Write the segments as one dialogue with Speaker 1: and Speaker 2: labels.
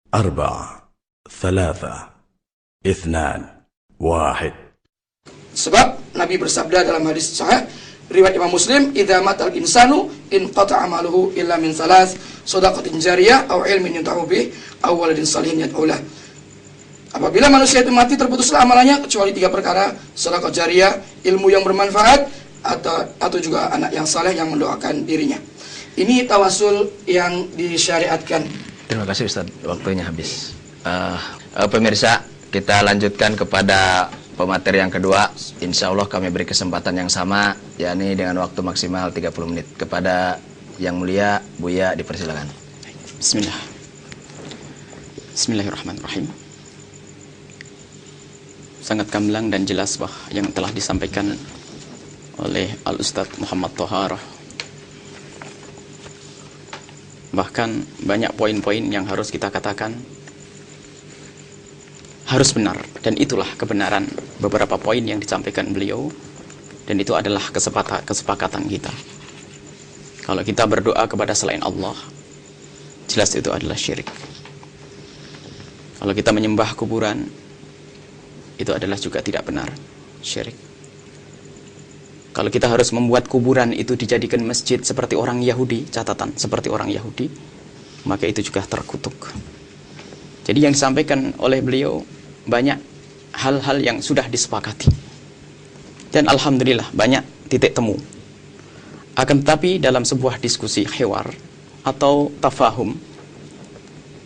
Speaker 1: 4 3 2 1.
Speaker 2: Sebab Nabi bersabda dalam hadis sahih riwayat Imam Muslim, "Idza matal insanu inqata'a amaluhu illa min salas, shadaqatin jariyah aw ilmin yunta'u bih aw waladin salihin yad'u lah." Apabila manusia itu mati, terputuslah amalannya kecuali 3 perkara: sedekah jariyah, ilmu yang bermanfaat, atau juga anak yang saleh yang mendoakan dirinya. Ini tawasul yang disyariatkan.
Speaker 3: Terima kasih Ustaz, waktunya habis. Pemirsa, kita lanjutkan kepada pemateri yang kedua. Insya Allah kami beri kesempatan yang sama, yakni dengan waktu maksimal 30 menit. Kepada Yang Mulia, Buya dipersilakan.
Speaker 4: Bismillah. Bismillahirrahmanirrahim. Sangat gamblang dan jelas yang telah disampaikan oleh Al-Ustadz Muhammad Thoharah. Bahkan banyak poin-poin yang harus kita katakan harus benar, dan itulah kebenaran beberapa poin yang disampaikan beliau, dan itu adalah kesepakatan kita. Kalau kita berdoa kepada selain Allah, jelas itu adalah syirik. Kalau kita menyembah kuburan, itu adalah juga tidak benar, syirik. Kalau kita harus membuat kuburan itu dijadikan masjid seperti orang Yahudi, catatan seperti orang Yahudi, maka itu juga terkutuk. Jadi yang disampaikan oleh beliau banyak hal-hal yang sudah disepakati, dan alhamdulillah banyak titik temu. Akan tetapi dalam sebuah diskusi hiwar atau tafahum,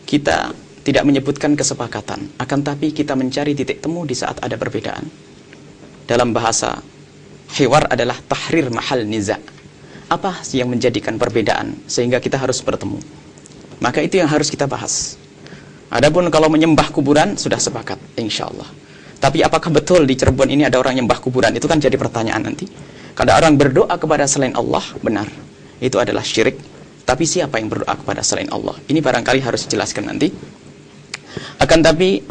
Speaker 4: kita tidak menyebutkan kesepakatan, akan tapi kita mencari titik temu di saat ada perbedaan. Dalam bahasa hiwar adalah tahrir mahal niza. Apa sih yang menjadikan perbedaan sehingga kita harus bertemu? Maka itu yang harus kita bahas. Adapun kalau menyembah kuburan sudah sepakat, insya Allah. Tapi apakah betul di Cirebon ini ada orang nyembah kuburan? Itu kan jadi pertanyaan nanti. Kalau orang berdoa kepada selain Allah, benar, itu adalah syirik. Tapi siapa yang berdoa kepada selain Allah? Ini barangkali harus dijelaskan nanti. Akan tapi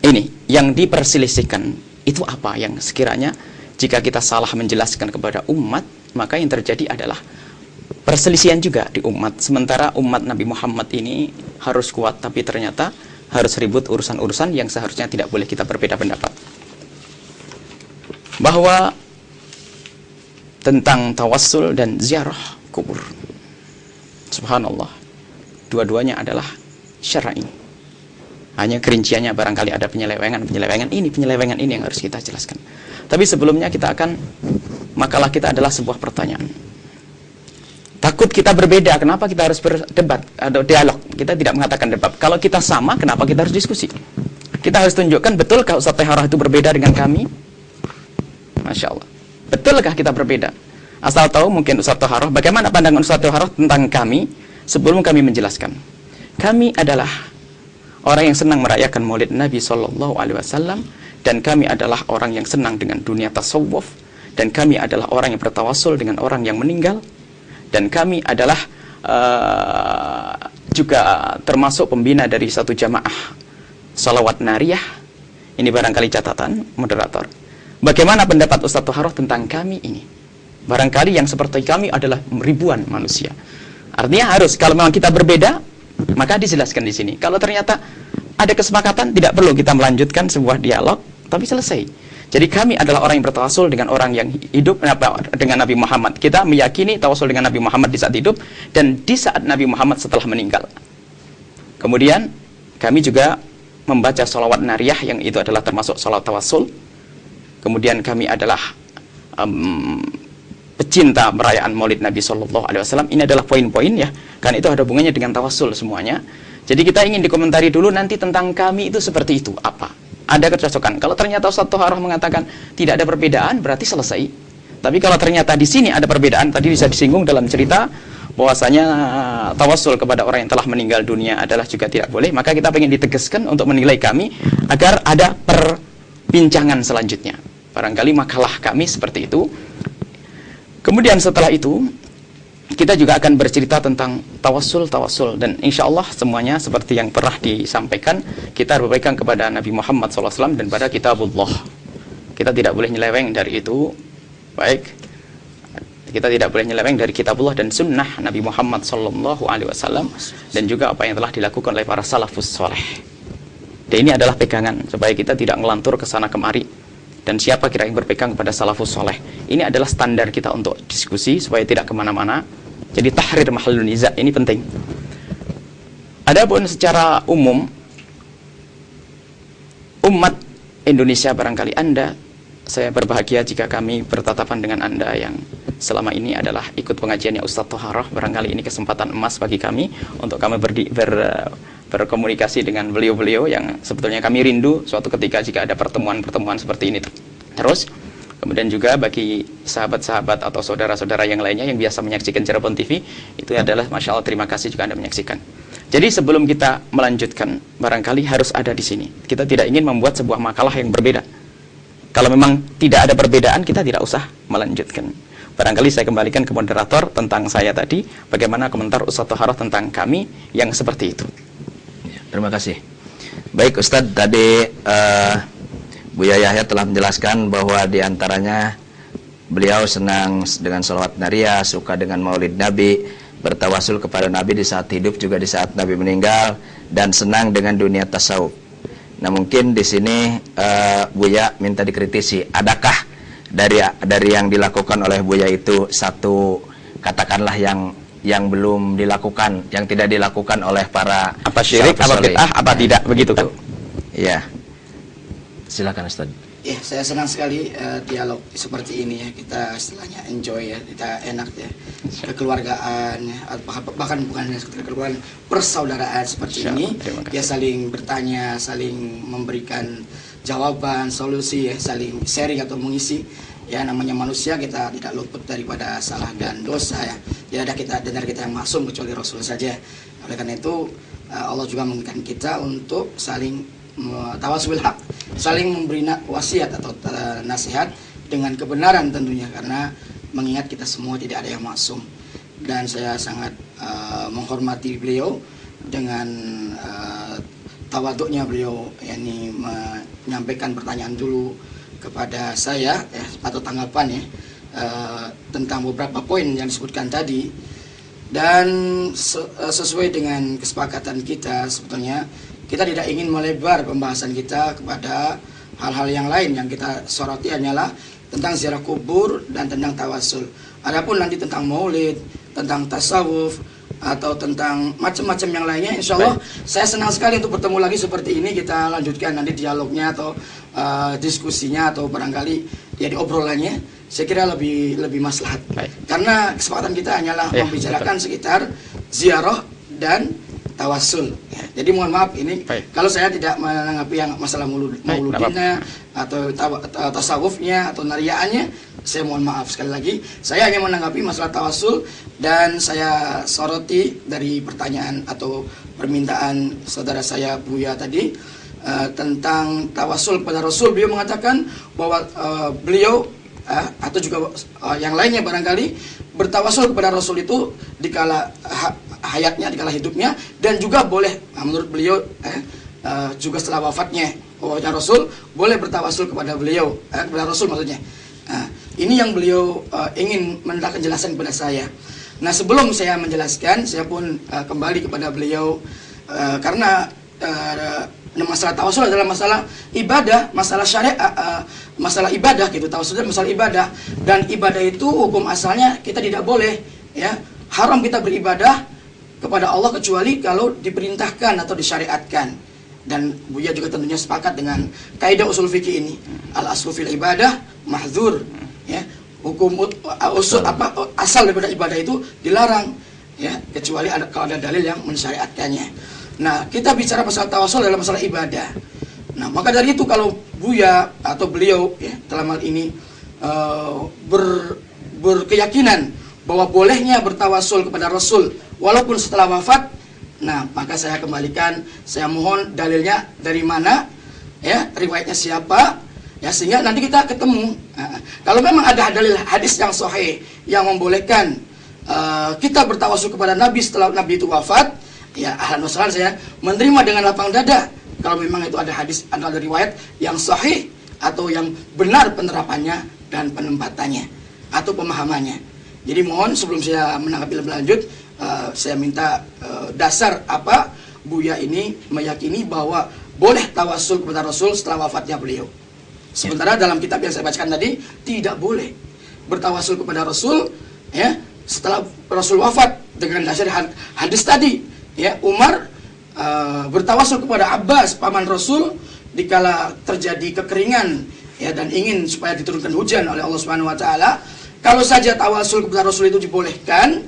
Speaker 4: ini yang diperselisihkan itu apa yang sekiranya jika kita salah menjelaskan kepada umat, maka yang terjadi adalah perselisihan juga di umat. Sementara umat Nabi Muhammad ini harus kuat, tapi ternyata harus ribut urusan-urusan yang seharusnya tidak boleh kita berbeda pendapat. Bahwa tentang tawassul dan ziarah kubur, subhanallah, dua-duanya adalah syar'i. Hanya kerinciannya barangkali ada penyelewengan ini yang harus kita jelaskan. Tapi sebelumnya makalah kita adalah sebuah pertanyaan. Takut kita berbeda, kenapa kita harus berdebat atau dialog? Kita tidak mengatakan debat. Kalau kita sama, kenapa kita harus diskusi? Kita harus tunjukkan, betulkah Ustaz Thoharah itu berbeda dengan kami? Masya Allah. Betulkah kita berbeda? Asal tahu mungkin Ustaz Thoharah, bagaimana pandangan Ustaz Thoharah tentang kami sebelum kami menjelaskan. Kami adalah orang yang senang merayakan Maulid Nabi SAW, dan kami adalah orang yang senang dengan dunia tasawuf, dan kami adalah orang yang bertawassul dengan orang yang meninggal, dan kami adalah juga termasuk pembina dari satu jamaah salawat nariyah. Ini barangkali catatan moderator. Bagaimana pendapat Ustaz Thoharah tentang kami ini? Barangkali yang seperti kami adalah ribuan manusia. Artinya harus, kalau memang kita berbeda, maka dijelaskan di sini. Kalau ternyata ada kesepakatan, tidak perlu kita melanjutkan sebuah dialog, tapi selesai. Jadi kami adalah orang yang bertawasul dengan orang yang hidup dengan Nabi Muhammad. Kita meyakini tawasul dengan Nabi Muhammad di saat hidup dan di saat Nabi Muhammad setelah meninggal. Kemudian kami juga membaca sholawat nariyah, yang itu adalah termasuk sholawat tawasul. Kemudian kami adalah pecinta perayaan Maulid Nabi SAW. Ini adalah poin-poin ya, karena itu ada hubungannya dengan tawasul semuanya. Jadi kita ingin dikomentari dulu nanti tentang kami itu seperti itu apa. Ada kecocokan. Kalau ternyata Ustaz Thoharah mengatakan tidak ada perbedaan, berarti selesai. Tapi kalau ternyata di sini ada perbedaan, tadi bisa disinggung dalam cerita bahwasanya tawasul kepada orang yang telah meninggal dunia adalah juga tidak boleh, maka kita ingin ditegaskan untuk menilai kami agar ada perbincangan selanjutnya. Barangkali makalah kami seperti itu. Kemudian setelah itu kita juga akan bercerita tentang tawassul, dan insya Allah semuanya seperti yang pernah disampaikan, kita berpegang kepada Nabi Muhammad SAW dan pada kitabullah. Kita tidak boleh nyeleweng dari itu. Baik, Kita tidak boleh nyeleweng dari kitabullah dan sunnah Nabi Muhammad SAW, dan juga apa yang telah dilakukan oleh para salafus soleh. Dan ini adalah pegangan supaya kita tidak ngelantur ke sana kemari. Dan siapa kira yang berpegang kepada salafus soleh? Ini adalah standar kita untuk diskusi supaya tidak kemana-mana. Jadi tahrir mahallun niza ini penting. Adapun secara umum, umat Indonesia barangkali Anda, saya berbahagia jika kami bertatapan dengan Anda yang selama ini adalah ikut pengajiannya Ustadz Toharoh. Barangkali ini kesempatan emas bagi kami untuk kami berkomunikasi dengan beliau-beliau yang sebetulnya kami rindu suatu ketika jika ada pertemuan-pertemuan seperti ini terus. Kemudian juga bagi sahabat-sahabat atau saudara-saudara yang lainnya yang biasa menyaksikan Cirebon TV, itu adalah Masya Allah, terima kasih juga Anda menyaksikan. Jadi sebelum kita melanjutkan, barangkali harus ada di sini. Kita tidak ingin membuat sebuah makalah yang berbeda. Kalau memang tidak ada perbedaan, kita tidak usah melanjutkan. Barangkali saya kembalikan ke moderator tentang saya tadi, bagaimana komentar Ustadz Toharoh tentang kami yang seperti itu.
Speaker 3: Ya, terima kasih. Baik Ustadz, tadi Buya Yahya telah menjelaskan bahwa diantaranya beliau senang dengan sholawat nariyah, suka dengan maulid Nabi, bertawasul kepada Nabi di saat hidup juga di saat Nabi meninggal, dan senang dengan dunia tasawuf. Nah mungkin di sini Buya minta dikritisi, adakah dari yang dilakukan oleh Buya itu satu katakanlah yang belum dilakukan, yang tidak dilakukan oleh para
Speaker 4: apa syirik, apa bid'ah, apa tidak, begitu kan?
Speaker 3: Iya. Silakan Ustaz.
Speaker 2: Ya, saya senang sekali dialog seperti ini ya. Kita istilahnya enjoy ya, kita enak ya. Kekeluargaan ya, bahkan bukan hanya kekeluargaan, persaudaraan seperti ini. Ya, saling bertanya, saling memberikan jawaban, solusi ya, saling sharing atau mengisi. Ya, namanya manusia, kita tidak luput daripada salah dan dosa ya. Tidak ada kita yang maksum kecuali Rasul saja. Oleh karena itu Allah juga mengingatkan kita untuk saling tawasul hak, saling memberi wasiat atau nasihat dengan kebenaran tentunya, karena mengingat kita semua tidak ada yang maksum. Dan saya sangat menghormati beliau dengan tawaduknya beliau, yakni menyampaikan pertanyaan dulu kepada saya ya, atau tanggapan ya, tentang beberapa poin yang disebutkan tadi. Dan sesuai dengan kesepakatan kita, sebetulnya kita tidak ingin melebar pembahasan kita kepada hal-hal yang lain. Yang kita soroti hanyalah tentang ziarah kubur dan tentang tawasul. Adapun nanti tentang maulid, tentang tasawuf, atau tentang macam-macam yang lainnya, insya Allah saya senang sekali untuk bertemu lagi seperti ini. Kita lanjutkan nanti dialognya atau diskusinya, atau barangkali ya obrolannya. Saya kira lebih maslahat. Karena kesempatan kita hanyalah membicarakan sekitar ziarah dan tawasul. Ya, jadi mohon maaf ini kalau saya tidak menanggapi yang masalah mauludnya atau tasawufnya atau nariyaannya, saya mohon maaf sekali lagi. Saya hanya menanggapi masalah tawasul, dan saya soroti dari pertanyaan atau permintaan saudara saya Buya tadi tentang tawasul kepada Rasul. Beliau mengatakan bahwa beliau atau juga yang lainnya barangkali bertawasul kepada Rasul itu dikala hayatnya, dikala hidupnya, dan juga boleh menurut beliau juga setelah wafatnya Rasul boleh bertawasul kepada beliau, kepada Rasul maksudnya. Ini yang beliau ingin mendapat penjelasan kepada saya. Nah sebelum saya menjelaskan, saya pun kembali kepada beliau karena masalah tawasul adalah masalah ibadah, masalah syariat, masalah ibadah gitu. Tawasul adalah masalah ibadah, dan ibadah itu hukum asalnya kita tidak boleh ya, haram kita beribadah kepada Allah kecuali kalau diperintahkan atau disyariatkan. Dan Buya juga tentunya sepakat dengan kaidah usul fikih ini, al aslu fil ibadah mahdzur ya, hukum usul asal daripada ibadah itu dilarang ya, kecuali kalau ada dalil yang mensyariatkannya. Nah, kita bicara masalah tawasul adalah masalah ibadah. Nah, maka dari itu kalau Buya atau beliau ya, dalam hal ini berkeyakinan bahwa bolehnya bertawasul kepada Rasul walaupun setelah wafat, nah maka saya kembalikan, saya mohon dalilnya dari mana ya, riwayatnya siapa ya, sehingga nanti kita ketemu. Kalau memang ada dalil hadis yang sahih yang membolehkan kita bertawasul kepada Nabi setelah Nabi itu wafat, ya ahlan wa sahlan, saya menerima dengan lapang dada. Kalau memang itu ada hadis, ada riwayat yang sahih atau yang benar penerapannya dan penempatannya atau pemahamannya. Jadi mohon sebelum saya menanggapi lebih lanjut, saya minta dasar apa Buya ini meyakini bahwa boleh tawasul kepada Rasul setelah wafatnya beliau. Sementara dalam kitab yang saya bacakan tadi tidak boleh bertawasul kepada Rasul ya setelah Rasul wafat dengan dasar hadis tadi. Ya, Umar bertawasul kepada Abbas paman Rasul dikala terjadi kekeringan ya dan ingin supaya diturunkan hujan oleh Allah Subhanahu wa taala. Kalau saja tawasul kepada Rasul itu dibolehkan,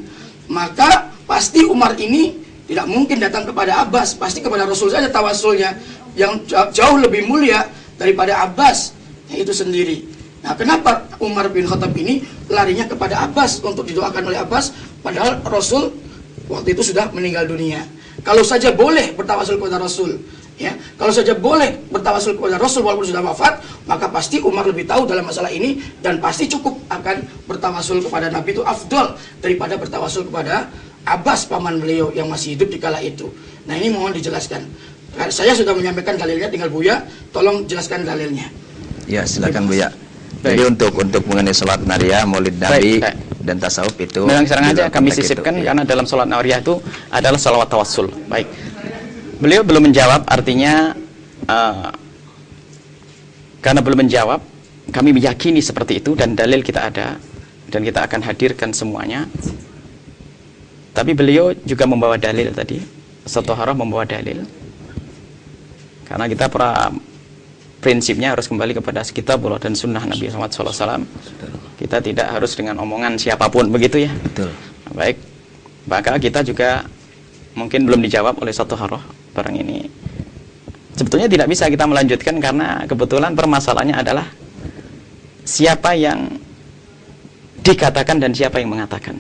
Speaker 2: maka pasti Umar ini tidak mungkin datang kepada Abbas, pasti kepada Rasul saja tawasulnya yang jauh lebih mulia daripada Abbas itu sendiri. Nah, kenapa Umar bin Khattab ini larinya kepada Abbas untuk didoakan oleh Abbas, padahal Rasul waktu itu sudah meninggal dunia. Kalau saja boleh bertawasul kepada Rasul, ya, kalau saja boleh bertawasul kepada Rasul walaupun sudah wafat, maka pasti Umar lebih tahu dalam masalah ini dan pasti cukup akan bertawasul kepada Nabi itu afdol daripada bertawasul kepada Abbas paman beliau yang masih hidup di kala itu. Nah, ini mohon dijelaskan. Saya sudah menyampaikan dalilnya, tinggal Buya tolong jelaskan dalilnya.
Speaker 3: Ya, silakan Buya. Jadi untuk mengenai sholat nariyah, maulid Nabi dan tasawuf itu
Speaker 4: memang serang aja kami sisipkan itu, karena dalam sholat nariyah itu adalah sholawat tawassul. Baik. Beliau belum menjawab, artinya karena belum menjawab, kami meyakini seperti itu dan dalil kita ada dan kita akan hadirkan semuanya. Tapi beliau juga membawa dalil tadi, Satoharah membawa dalil. Karena kita prinsipnya harus kembali kepada kitabullah dan sunnah Nabi Muhammad SAW. Kita tidak harus dengan omongan siapapun, begitu ya.
Speaker 3: Betul.
Speaker 4: Baik, maka kita juga mungkin belum dijawab oleh Satoharah barang ini. Sebetulnya tidak bisa kita melanjutkan karena kebetulan permasalahannya adalah siapa yang dikatakan dan siapa yang mengatakan.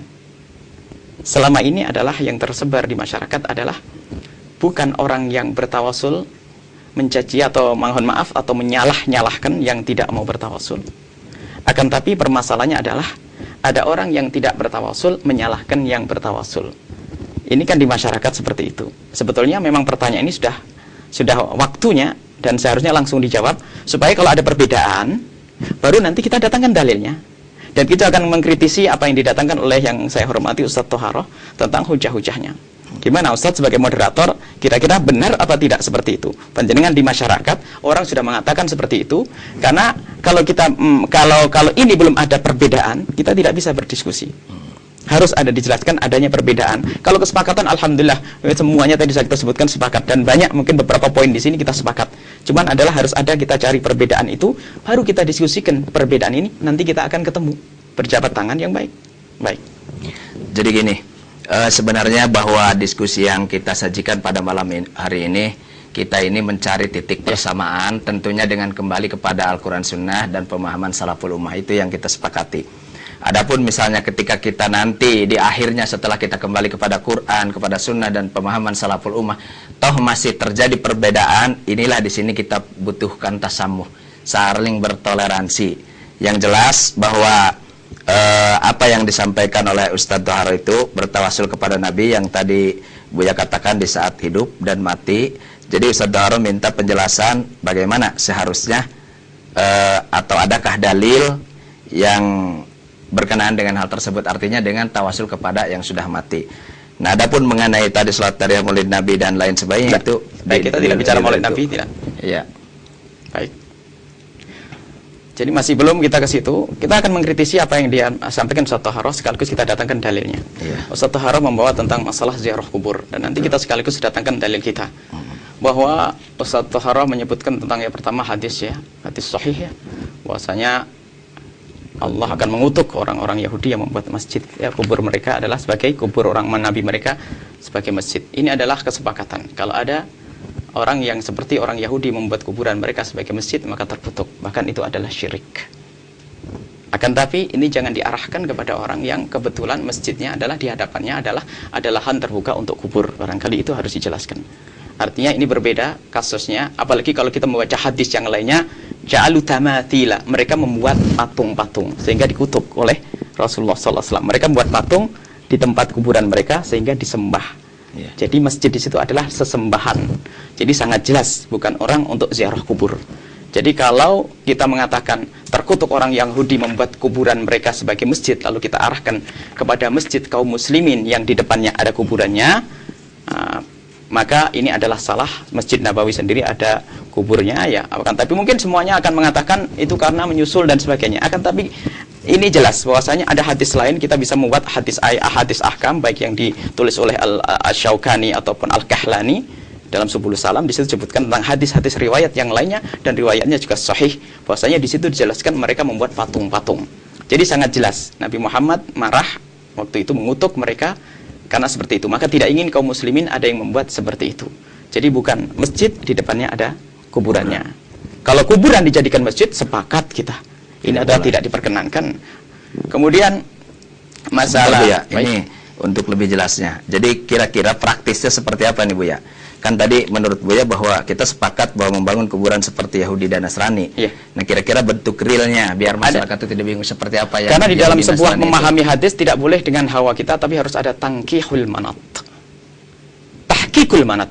Speaker 4: Selama ini adalah yang tersebar di masyarakat adalah bukan orang yang bertawasul mencaci atau mohon maaf atau menyalah-nyalahkan yang tidak mau bertawasul. Akan tapi permasalahannya adalah ada orang yang tidak bertawasul menyalahkan yang bertawasul. Ini kan di masyarakat seperti itu. Sebetulnya memang pertanyaan ini sudah waktunya dan seharusnya langsung dijawab supaya kalau ada perbedaan baru nanti kita datangkan dalilnya. Dan kita akan mengkritisi apa yang didatangkan oleh yang saya hormati Ustadz Toharoh tentang hujah-hujahnya. Gimana Ustadz sebagai moderator, kira-kira benar apa tidak seperti itu? Panjenengan di masyarakat orang sudah mengatakan seperti itu, karena kalau kita kalau ini belum ada perbedaan, kita tidak bisa berdiskusi. Harus ada dijelaskan adanya perbedaan. Kalau kesepakatan, alhamdulillah semuanya tadi saya sebutkan sepakat dan banyak mungkin beberapa poin di sini kita sepakat. Cuman adalah harus ada kita cari perbedaan itu, baru kita diskusikan perbedaan ini. Nanti kita akan ketemu berjabat tangan yang baik. Baik.
Speaker 3: Jadi gini, sebenarnya bahwa diskusi yang kita sajikan pada malam hari ini, kita ini mencari titik persamaan, tentunya dengan kembali kepada Al-Quran Sunnah dan pemahaman Salaful Ummah, itu yang kita sepakati. Adapun misalnya ketika kita nanti di akhirnya setelah kita kembali kepada Quran, kepada Sunnah dan pemahaman Salaful Ummah, toh masih terjadi perbedaan, inilah di sini kita butuhkan tasamuh, saling bertoleransi. Yang jelas bahwa apa yang disampaikan oleh Ustadz Toharoh itu bertawasul kepada Nabi yang tadi Buya katakan di saat hidup dan mati. Jadi Ustadz Toharoh minta penjelasan bagaimana seharusnya atau adakah dalil yang berkenaan dengan hal tersebut, artinya dengan tawasul kepada yang sudah mati. Nah, adapun mengenai tadi salat tariyah maulid Nabi dan lain sebagainya itu
Speaker 4: baik, kita tidak bicara maulid Nabi, tidak.
Speaker 3: Iya.
Speaker 4: Baik. Jadi masih belum kita ke situ. Kita akan mengkritisi apa yang dia sampaikan Ustadz Toharoh, sekaligus kita datangkan dalilnya.
Speaker 3: Iya.
Speaker 4: Ustadz Toharoh membawa tentang masalah ziarah kubur, dan nanti kita sekaligus datangkan dalil kita. Bahwa Ustadz Toharoh menyebutkan tentang yang pertama hadis sahih ya, bahwasanya Allah akan mengutuk orang-orang Yahudi yang membuat masjid ya, kubur mereka adalah sebagai kubur orang Nabi mereka sebagai masjid. Ini adalah kesepakatan. Kalau ada orang yang seperti orang Yahudi membuat kuburan mereka sebagai masjid, maka terkutuk. Bahkan itu adalah syirik. Akan tapi ini jangan diarahkan kepada orang yang kebetulan masjidnya adalah di hadapannya adalah lahan terbuka untuk kubur. Barangkali itu harus dijelaskan. Artinya ini berbeda kasusnya, apalagi kalau kita membaca hadis yang lainnya, ja'alu tamathila, mereka membuat patung-patung sehingga dikutuk oleh Rasulullah SAW. Mereka membuat patung di tempat kuburan mereka sehingga disembah. Jadi masjid di situ adalah sesembahan. Jadi sangat jelas bukan orang untuk ziarah kubur. Jadi kalau kita mengatakan terkutuk orang Yahudi membuat kuburan mereka sebagai masjid, lalu kita arahkan kepada masjid kaum muslimin yang di depannya ada kuburannya, maka ini adalah salah. Masjid Nabawi sendiri ada kuburnya, ya. Tapi mungkin semuanya akan mengatakan itu karena menyusul dan sebagainya. Tapi ini jelas bahwasanya ada hadis lain, kita bisa membuat hadis ahkam, baik yang ditulis oleh Al-Syaukani ataupun Al-Kahlani dalam Subul Salam. Di situ disebutkan tentang hadis-hadis riwayat yang lainnya, dan riwayatnya juga sahih, bahwasanya di situ dijelaskan mereka membuat patung-patung. Jadi sangat jelas Nabi Muhammad marah waktu itu, mengutuk mereka karena seperti itu. Maka tidak ingin kaum muslimin ada yang membuat seperti itu. Jadi bukan masjid, di depannya ada kuburannya. Kalau kuburan dijadikan masjid, sepakat kita, ini adalah tidak diperkenankan. Kemudian masalah
Speaker 3: ya, ini untuk lebih jelasnya. Jadi kira-kira praktisnya seperti apa nih Bu ya? Kan tadi menurut Buya bahwa kita sepakat bahwa membangun kuburan seperti Yahudi dan Nasrani.
Speaker 4: Iya.
Speaker 3: Nah, kira-kira bentuk realnya biar masyarakat itu tidak bingung seperti apa ya.
Speaker 4: Karena di dalam sebuah memahami hadis tidak boleh dengan hawa kita, tapi harus ada tangkihul manat. Tahqiqul manat.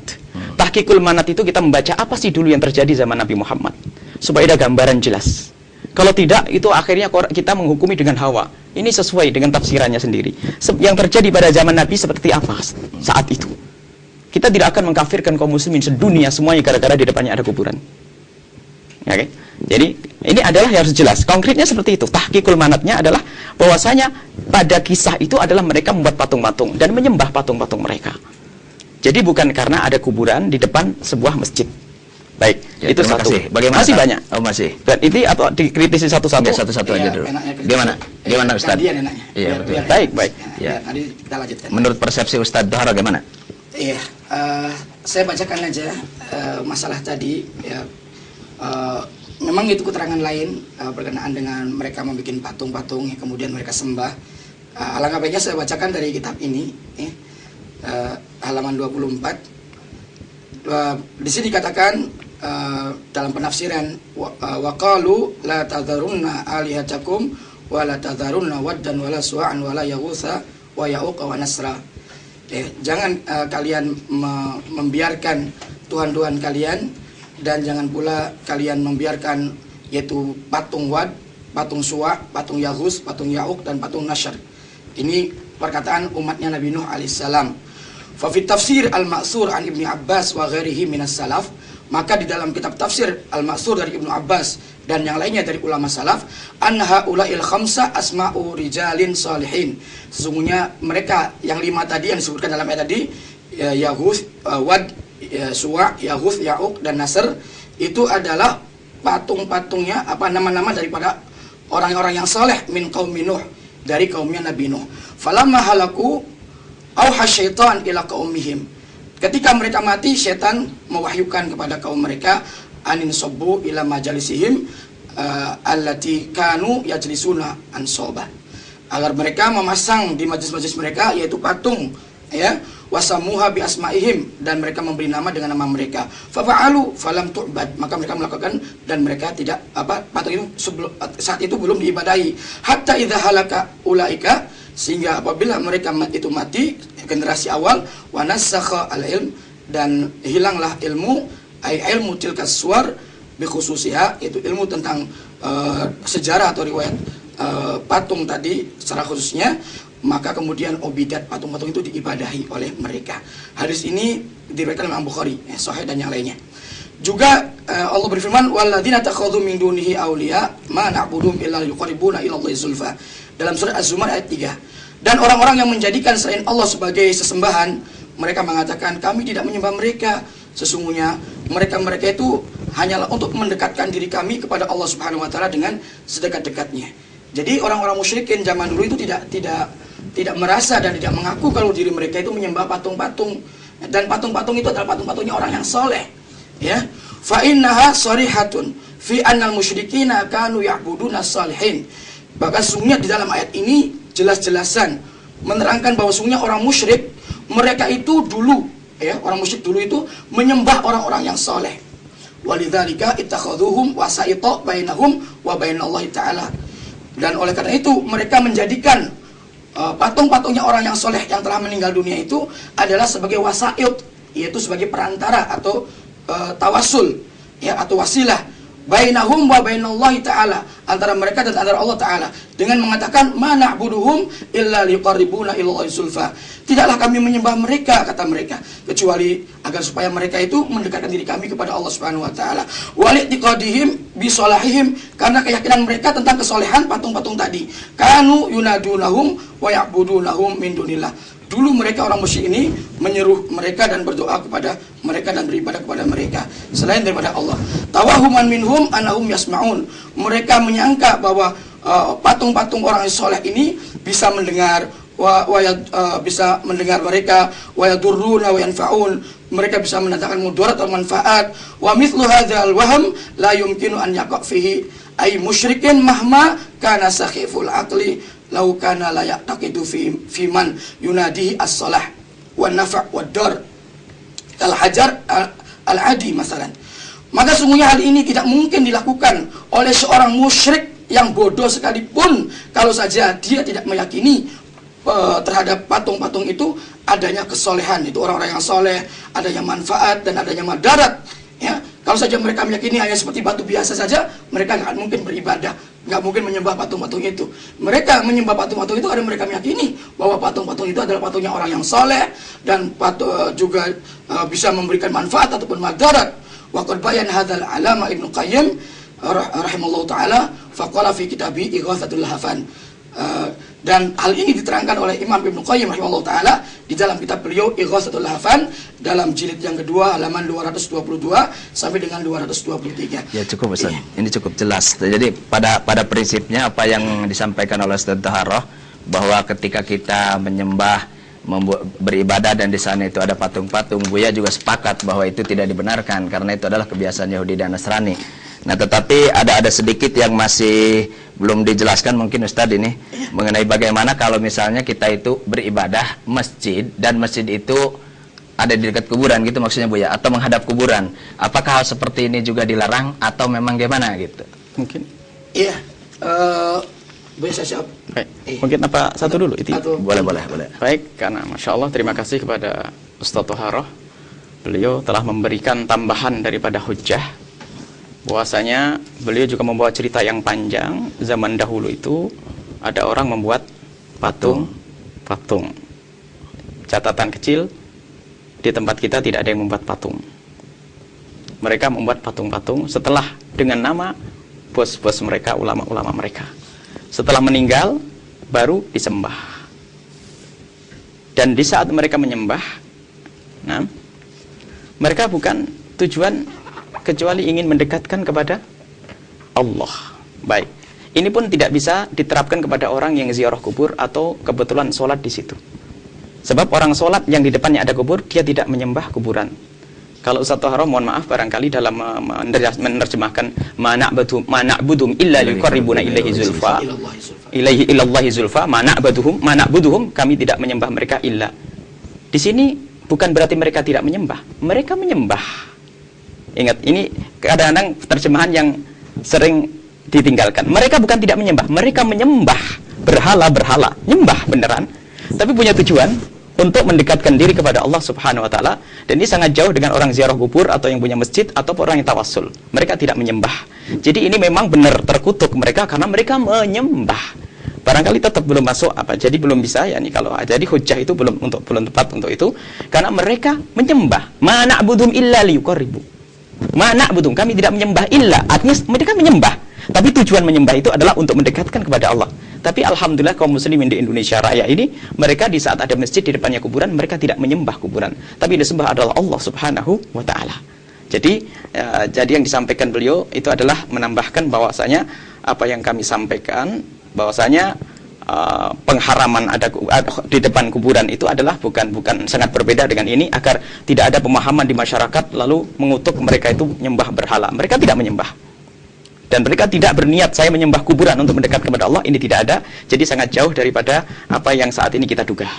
Speaker 4: Tahqiqul manat itu kita membaca apa sih dulu yang terjadi zaman Nabi Muhammad, supaya ada gambaran jelas. Kalau tidak, itu akhirnya kita menghukumi dengan hawa. Ini sesuai dengan tafsirannya sendiri. Yang terjadi pada zaman Nabi seperti apa saat itu? Kita tidak akan mengkafirkan kaum muslimin sedunia semuanya gara-gara di depannya ada kuburan. Oke? Jadi ini adalah yang harus jelas. Konkretnya seperti itu. Tahqiqul manatnya adalah bahwasanya pada kisah itu adalah mereka membuat patung-patung dan menyembah patung-patung mereka. Jadi bukan karena ada kuburan di depan sebuah masjid. Baik,
Speaker 3: ya,
Speaker 4: itu satu.
Speaker 3: Bagaimana?
Speaker 4: Masih banyak.
Speaker 3: Oh, masih.
Speaker 4: Dan itu atau dikritisi satu-satu?
Speaker 3: Ya, satu-satu aja dulu. Gimana? Gimana Ustaz?
Speaker 2: Iya,
Speaker 3: betul.
Speaker 4: Baik, baik.
Speaker 2: Ya, tadi kita lanjutkan.
Speaker 3: Menurut persepsi Ustaz Dhahra gimana?
Speaker 2: Iya, saya bacakan aja masalah tadi. Ya, memang itu keterangan lain berkenaan dengan mereka membuat patung-patung yang kemudian mereka sembah. Alangkah baiknya saya bacakan dari kitab ini, halaman 24. Di sini dikatakan dalam penafsiran waqalu la tadharunna alihatakum wa la tadharunna waddan wa la su'an wa la yaghutsa wa ya'uq wa nasra. Jangan kalian membiarkan Tuhan-Tuhan kalian, dan jangan pula kalian membiarkan yaitu patung Wad, patung Suwa, patung Yaghus, patung Ya'uq, dan patung Nasr. Ini perkataan umatnya Nabi Nuh alaihissalam. Fa fi tafsir al-ma'sur an Ibnu Abbas wa ghairihi minas salaf, maka di dalam kitab tafsir al-ma'sur dari Ibnu Abbas dan yang lainnya dari ulama salaf, anha ulail khamsa asma'u rijalin salihin. Sesungguhnya mereka yang 5 tadi yang disebutkan dalam ayat tadi, Yaghus, Wad, Suwa, Yaghus, Ya'uq, dan Nasr, itu adalah patung-patungnya nama-nama daripada orang-orang yang saleh min qaumi Nuh, dari kaumnya Nabi Nuh. Falamma halaku auha syaitan ila qaumihim. Ketika mereka mati, syaitan mewahyukan kepada kaum mereka, anin sabbu ila majalisihim allati kanu yajlisuna ansoba, agar mereka memasang di majlis-majlis mereka yaitu patung, ya, wasamuha bi asmaihim, dan mereka memberi nama dengan nama mereka. Fafa'alu falam tu'bad, maka mereka melakukan dan mereka tidak patung itu saat itu belum diibadahi. Hatta idza halaka ulaika, sehingga apabila mereka itu mati, generasi awal, wa nasakha al-ilm, dan hilanglah ilmu, ay ilmu tilkas suwar bi khususiha, yaitu ilmu tentang sejarah atau riwayat patung tadi secara khususnya, maka kemudian obidat patung-patung itu diibadahi oleh mereka. Hadis ini diriwayatkan oleh Imam Bukhari, Sahih dan yang lainnya. Juga Allah berfirman, walladzina takhadhu min dunihi awliya ma na'buduhum illa liqarribuna ila Allahi zulfa, dalam surat Az-Zumar ayat 3. Dan orang-orang yang menjadikan selain Allah sebagai sesembahan, mereka mengatakan kami tidak menyembah mereka, sesungguhnya mereka itu hanyalah untuk mendekatkan diri kami kepada Allah Subhanahu wa taala dengan sedekat-dekatnya. Jadi orang-orang musyrikin zaman dulu itu tidak merasa dan tidak mengaku kalau diri mereka itu menyembah patung-patung, dan patung-patung itu adalah patung-patungnya orang yang soleh, ya. Fa innaha sharihatun fi annal musyrikina kanu ya'buduna salihin. Bahkan sungguhnya di dalam ayat ini jelas-jelasan menerangkan bahwa sungguhnya orang musyrik mereka itu dulu, ya, orang musyrik dulu itu menyembah orang-orang yang soleh. Walidzalika ittakhadhuhum wasaita bainahum wa bainallahi ta'ala. Dan oleh karena itu mereka menjadikan patung-patungnya orang yang soleh yang telah meninggal dunia itu adalah sebagai wasait, yaitu sebagai perantara atau tawasul, ya, atau wasilah bainahum wa bainallahi ta'ala, antara mereka dan antara Allah Ta'ala, dengan mengatakan ma na'buduhum illa liqarribuna ilallahi zulfa. Tidaklah kami menyembah mereka, kata mereka, kecuali agar supaya mereka itu mendekatkan diri kami kepada Allah Subhanahu wa taala. Wali'tiqadihim bisolahihim, karena keyakinan mereka tentang kesolehan patung-patung tadi. Kanu yunadunahum wa ya'budunahum min dunillah. Dulu mereka orang musyrik ini menyeru mereka dan berdoa kepada mereka dan beribadah kepada mereka selain daripada Allah. Tawahuman minhum anahum yasma'un. Mereka menyangka bahwa patung-patung orang yang soleh ini bisa mendengar, bisa mendengar mereka, wa yadurruna wa yanfa'un. Mereka bisa mendatangkan mudarat atau manfaat. Wa mithlu hadzal waham la yumkinu an yaqa fihi ay musyrikin mahma kana sakhiful aqli lau kana la yaqtaqidu fi man yunadihi as-salah wa nafa' wa dar kal hajar al-adi masalan. Maka sungguhnya hal ini tidak mungkin dilakukan oleh seorang musyrik yang bodoh sekalipun, kalau saja dia tidak meyakini terhadap patung-patung itu adanya kesolehan, itu orang-orang yang soleh, adanya manfaat dan adanya madarat. Ya, kalau saja mereka meyakini hanya seperti batu biasa saja, mereka nggak mungkin beribadah, nggak mungkin menyembah patung-patung itu. Mereka menyembah patung-patung itu karena mereka meyakini bahwa patung-patung itu adalah patungnya orang yang soleh dan juga bisa memberikan manfaat ataupun madarat. Wa qad bayan hadzal alama Ibnu Qayyim rahimallahu taala faqala fi kitabi Ighatsatul Lahfan. Dan hal ini diterangkan oleh Imam Ibnu Qayyim rahimahullah ta'ala di dalam kitab beliau Ighatsatul Lahfan dalam jilid yang kedua halaman 222 sampai dengan 223.
Speaker 3: Ya cukup Ustaz, ini cukup jelas. Jadi pada prinsipnya apa yang disampaikan oleh Ustaz Taharah, bahwa ketika kita menyembah, beribadah dan di sana itu ada patung-patung, Buya juga sepakat bahwa itu tidak dibenarkan karena itu adalah kebiasaan Yahudi dan Nasrani. Nah, tetapi ada sedikit yang masih belum dijelaskan mungkin Ustadz ini mengenai bagaimana kalau misalnya kita itu beribadah masjid dan masjid itu ada di dekat kuburan gitu maksudnya Buya, atau menghadap kuburan. Apakah hal seperti ini juga dilarang atau memang gimana gitu?
Speaker 4: Mungkin.
Speaker 2: Iya. Buya saya siap.
Speaker 4: Baik. Mungkin apa satu dulu itu?
Speaker 3: Boleh.
Speaker 4: Baik, karena Masya Allah terima kasih kepada Ustaz Toharoh. Beliau telah memberikan tambahan daripada hujjah, bahwasanya beliau juga membawa cerita yang panjang. Zaman dahulu itu ada orang membuat patung. Catatan kecil, di tempat kita tidak ada yang membuat patung. Mereka membuat patung-patung setelah dengan nama bos-bos mereka, ulama-ulama mereka. Setelah meninggal baru disembah. Dan di saat mereka menyembah, nah, mereka bukan tujuan kecuali ingin mendekatkan kepada Allah. Baik. Ini pun tidak bisa diterapkan kepada orang yang ziarah kubur atau kebetulan sholat di situ. Sebab orang sholat yang di depannya ada kubur, dia tidak menyembah kuburan. Kalau Ustaz Toharoh, mohon maaf barangkali dalam menerjemahkan ma na'buduhum illa liqarribuna ilaihi zulfa, ilaihi ilallahi zulfa, ma na'buduhum, kami tidak menyembah mereka illa. Di sini bukan berarti mereka tidak menyembah, mereka menyembah. Ingat, ini kadang-kadang terjemahan yang sering ditinggalkan. Mereka bukan tidak menyembah, mereka menyembah berhala-berhala, nyembah beneran, tapi punya tujuan untuk mendekatkan diri kepada Allah Subhanahu wa taala. Dan ini sangat jauh dengan orang ziarah kubur atau yang punya masjid atau orang yang tawassul. Mereka tidak menyembah. Jadi ini memang benar terkutuk mereka karena mereka menyembah. Barangkali tetap belum masuk jadi belum bisa kalau jadi hujjah itu belum tepat untuk itu karena mereka menyembah. Ma na'budum illa liyuqarribu. Ma na'budum, kami tidak menyembah illa, artinya mereka menyembah. Tapi tujuan menyembah itu adalah untuk mendekatkan kepada Allah. Tapi alhamdulillah kaum muslimin di Indonesia Raya ini, mereka di saat ada masjid di depannya kuburan, mereka tidak menyembah kuburan, tapi yang disembah adalah Allah Subhanahu wa taala. Jadi yang disampaikan beliau itu adalah menambahkan bahwasanya apa yang kami sampaikan, bahwasanya pengharaman ada di depan kuburan itu adalah bukan sangat berbeda dengan ini, agar tidak ada pemahaman di masyarakat lalu mengutuk mereka itu menyembah berhala. Mereka tidak menyembah. Dan mereka tidak berniat saya menyembah kuburan untuk mendekat kepada Allah, ini tidak ada. Jadi sangat jauh daripada apa yang saat ini kita duga.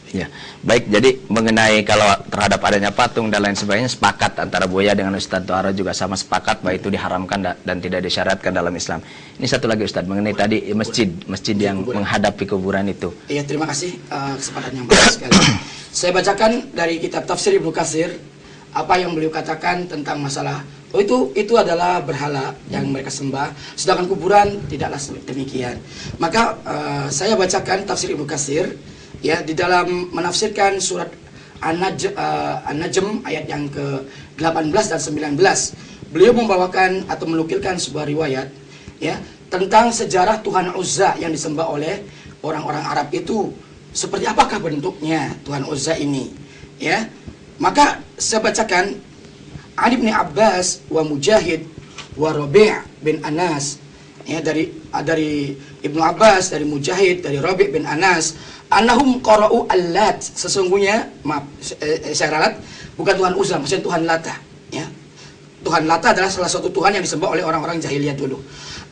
Speaker 3: Ya, baik. Jadi mengenai kalau terhadap adanya patung dan lain sebagainya, sepakat antara Buya dengan Ustadz Toharoh juga sama sepakat bahwa itu diharamkan dan tidak disyaratkan dalam Islam. Ini satu lagi Ustadz, mengenai tadi masjid yang menghadapi kuburan itu.
Speaker 2: Iya, terima kasih kesempatan yang bagus sekali. Saya bacakan dari kitab Tafsir Ibnu Katsir apa yang beliau katakan tentang masalah Oh, itu adalah berhala yang mereka sembah, sedangkan kuburan tidaklah demikian. Maka saya bacakan tafsir Ibnu Katsir ya di dalam menafsirkan surat An-Najm ayat yang ke-18 dan 19. Beliau membawakan atau menukilkan sebuah riwayat ya tentang sejarah Tuhan Uzza yang disembah oleh orang-orang Arab itu. Seperti apakah bentuknya Tuhan Uzza ini? Ya. Maka saya bacakan Ali bin Abbas wa Mujahid wa Rabi' bin Anas ya dari Ibnu Abbas, dari Mujahid, dari Rabi' bin Anas, annahum qara'u Al-Lat, sesungguhnya maaf saya ralat bukan Tuhan Uzza, maksudnya Tuhan Lata ya. Tuhan Lata adalah salah satu tuhan yang disembah oleh orang-orang jahiliyah dulu.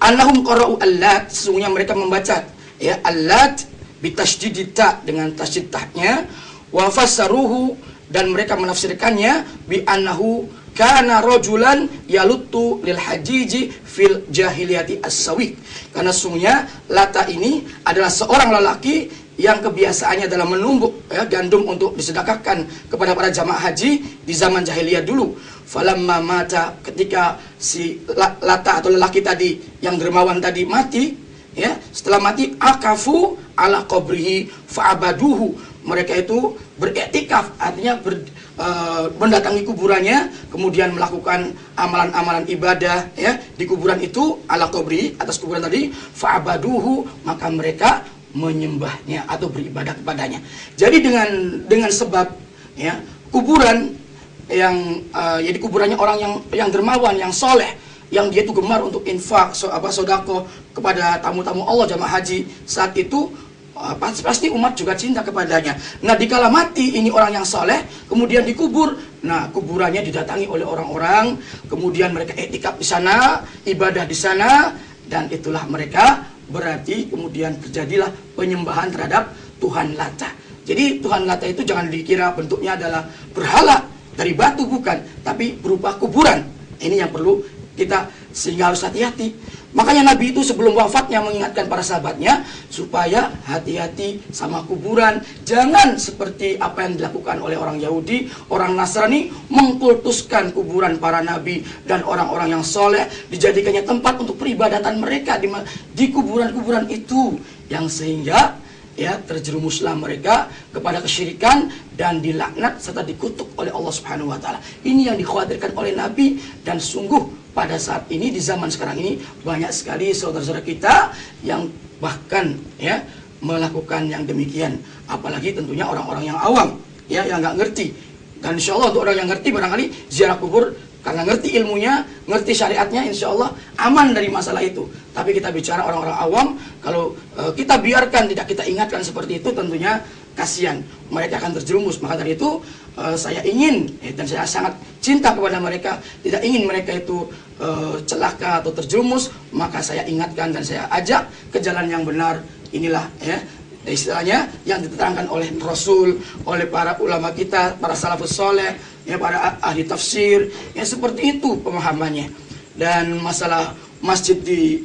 Speaker 2: Annahum qara'u Al-Lat, sesungguhnya mereka membaca ya Al-Lat bitasydid ta dengan tasydid tahnya, wa fassaruhu, dan mereka menafsirkannya bi annahu kana rajulan yaluttu lil hajiji fil jahiliyati as-sawiq. Karena sungguhnya Lata ini adalah seorang lelaki yang kebiasaannya adalah menumbuk ya, gandum untuk disedekahkan kepada para jamaah haji di zaman jahiliyah dulu. Falamma mata, ketika si Lata atau lelaki tadi yang dermawan tadi mati ya, setelah mati akafu ala qabrihi fa'abaduhu, mereka itu beriktikaf, artinya mendatangi kuburannya, kemudian melakukan amalan-amalan ibadah ya di kuburan itu, ala qabri, atas kuburan tadi, fa'abaduhu, maka mereka menyembahnya atau beribadah kepadanya. Jadi dengan sebab ya kuburan yang jadi kuburannya orang yang dermawan, yang soleh, yang dia itu gemar untuk infak, sodako kepada tamu-tamu Allah jamaah haji saat itu, pasti umat juga cinta kepadanya. Nah, dikala mati ini orang yang soleh, kemudian dikubur, nah kuburannya didatangi oleh orang-orang, kemudian mereka iktikaf di sana, ibadah di sana, dan itulah mereka berarti kemudian terjadilah penyembahan terhadap Tuhan Lata. Jadi Tuhan Lata itu jangan dikira bentuknya adalah berhala dari batu, bukan, tapi berupa kuburan. Ini yang perlu kita sehingga harus hati-hati. Makanya Nabi itu sebelum wafatnya mengingatkan para sahabatnya supaya hati-hati sama kuburan. Jangan seperti apa yang dilakukan oleh orang Yahudi, orang Nasrani, mengkultuskan kuburan para nabi dan orang-orang yang soleh, dijadikannya tempat untuk peribadatan mereka di kuburan-kuburan itu, yang sehingga ya terjerumuslah mereka kepada kesyirikan dan dilaknat serta dikutuk oleh Allah Subhanahu wa taala. Ini yang dikhawatirkan oleh Nabi, dan sungguh pada saat ini di zaman sekarang ini banyak sekali saudara-saudara kita yang bahkan ya melakukan yang demikian, apalagi tentunya orang-orang yang awam ya yang nggak ngerti. Dan insya Allah untuk orang yang ngerti barangkali ziarah kubur karena ngerti ilmunya, ngerti syariatnya, insya Allah aman dari masalah itu. Tapi kita bicara orang-orang awam, kalau kita biarkan, tidak kita ingatkan seperti itu, tentunya kasihan, mereka akan terjerumus. Maka dari itu saya ingin dan saya sangat cinta kepada mereka, tidak ingin mereka itu celaka atau terjerumus. Maka saya ingatkan dan saya ajak ke jalan yang benar. Inilah ya istilahnya yang diterangkan oleh Rasul, oleh para ulama kita, para salafus soleh, ya para ahli tafsir, ya seperti itu pemahamannya. Dan masalah masjid di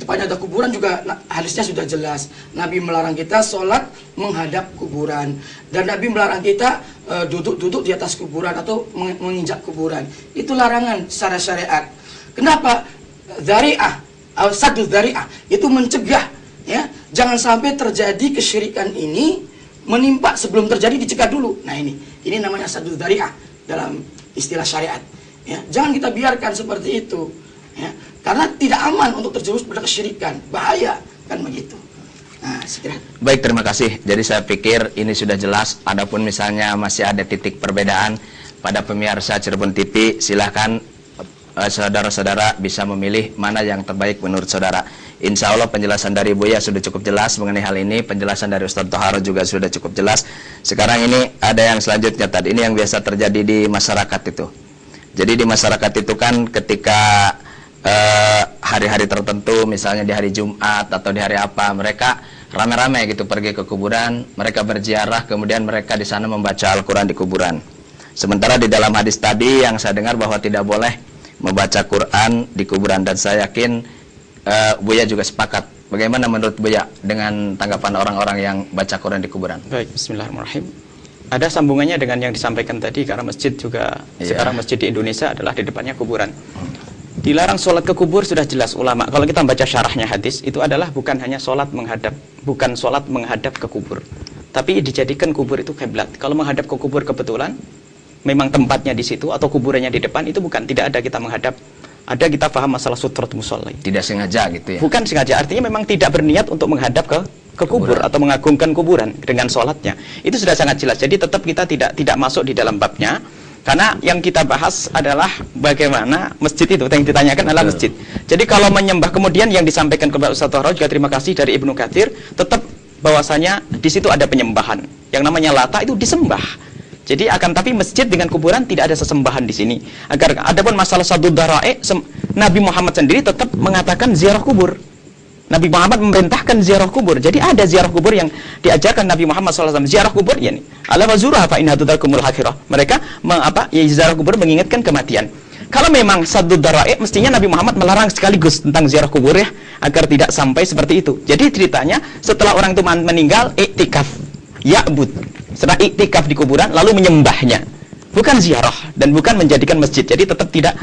Speaker 2: depannya ada kuburan juga hadisnya sudah jelas. Nabi melarang kita sholat menghadap kuburan, dan Nabi melarang kita duduk-duduk di atas kuburan atau menginjak kuburan. Itu larangan secara syariat. Kenapa? Dzari'ah, saddu dzari'ah, itu mencegah ya, jangan sampai terjadi kesyirikan ini menimpa sebelum terjadi, dicegah dulu. Nah ini namanya saddu dzari'ah dalam istilah syariat ya. Jangan kita biarkan seperti itu ya, karena tidak aman untuk terjerumus pada kesyirikan, bahaya kan begitu. Nah, sekiranya. Baik,
Speaker 3: terima kasih. Jadi saya pikir ini sudah jelas. Adapun misalnya masih ada titik perbedaan pada pemirsa Cirebon TV, silahkan saudara-saudara bisa memilih mana yang terbaik menurut saudara. Insya Allah penjelasan dari Buya sudah cukup jelas mengenai hal ini. Penjelasan dari Ustadz Toharo juga sudah cukup jelas. Sekarang ini ada yang selanjutnya tadi. Ini yang biasa terjadi di masyarakat itu. Jadi di masyarakat itu kan ketika hari-hari tertentu, misalnya di hari Jumat atau di hari apa, mereka rame-rame gitu pergi ke kuburan, mereka berziarah, kemudian mereka di sana membaca Al-Quran di kuburan. Sementara di dalam hadis tadi yang saya dengar bahwa tidak boleh membaca Quran di kuburan, dan saya yakin Buya juga sepakat. Bagaimana menurut Buya dengan tanggapan orang-orang yang baca Quran di kuburan?
Speaker 4: Baik, bismillahirrahmanirrahim. Ada sambungannya dengan yang disampaikan tadi, karena masjid juga sekarang masjid di Indonesia adalah di depannya kuburan. Dilarang sholat ke kubur sudah jelas ulama. Kalau kita baca syarahnya hadis, itu adalah bukan hanya sholat menghadap, bukan sholat menghadap ke kubur, tapi dijadikan kubur itu kiblat. Kalau menghadap ke kubur kebetulan, memang tempatnya di situ atau kuburannya di depan, itu bukan, tidak ada kita menghadap. Ada kita paham masalah sutrat musolli.
Speaker 3: Tidak sengaja gitu ya?
Speaker 4: Bukan sengaja, artinya memang tidak berniat untuk menghadap ke kubur atau mengagungkan kuburan dengan sholatnya. Itu sudah sangat jelas. Jadi tetap kita tidak masuk di dalam babnya. Karena yang kita bahas adalah bagaimana masjid itu, yang ditanyakan adalah masjid. Jadi kalau menyembah, kemudian yang disampaikan kepada Ustaz Tohro juga terima kasih dari Ibnu Katsir, tetap bahwasanya di situ ada penyembahan. Yang namanya Lata itu disembah. Jadi tapi masjid dengan kuburan tidak ada sesembahan di sini. Agar adapun masalah Saddud Dhara'i, Nabi Muhammad sendiri tetap mengatakan ziarah kubur. Nabi Muhammad memerintahkan ziarah kubur. Jadi ada ziarah kubur yang diajarkan Nabi Muhammad SAW. Ziarah kubur, yani ala wazurah fa inna tudalkumul akhirah. Mereka ziarah kubur mengingatkan kematian. Kalau memang Saddud Dhara'i, mestinya Nabi Muhammad melarang sekaligus tentang ziarah kubur ya, agar tidak sampai seperti itu. Jadi ceritanya setelah orang itu meninggal, iktikaf, ya'bud. Setelah iktikaf di kuburan lalu menyembahnya. Bukan ziarah dan bukan menjadikan masjid. Jadi tetap tidak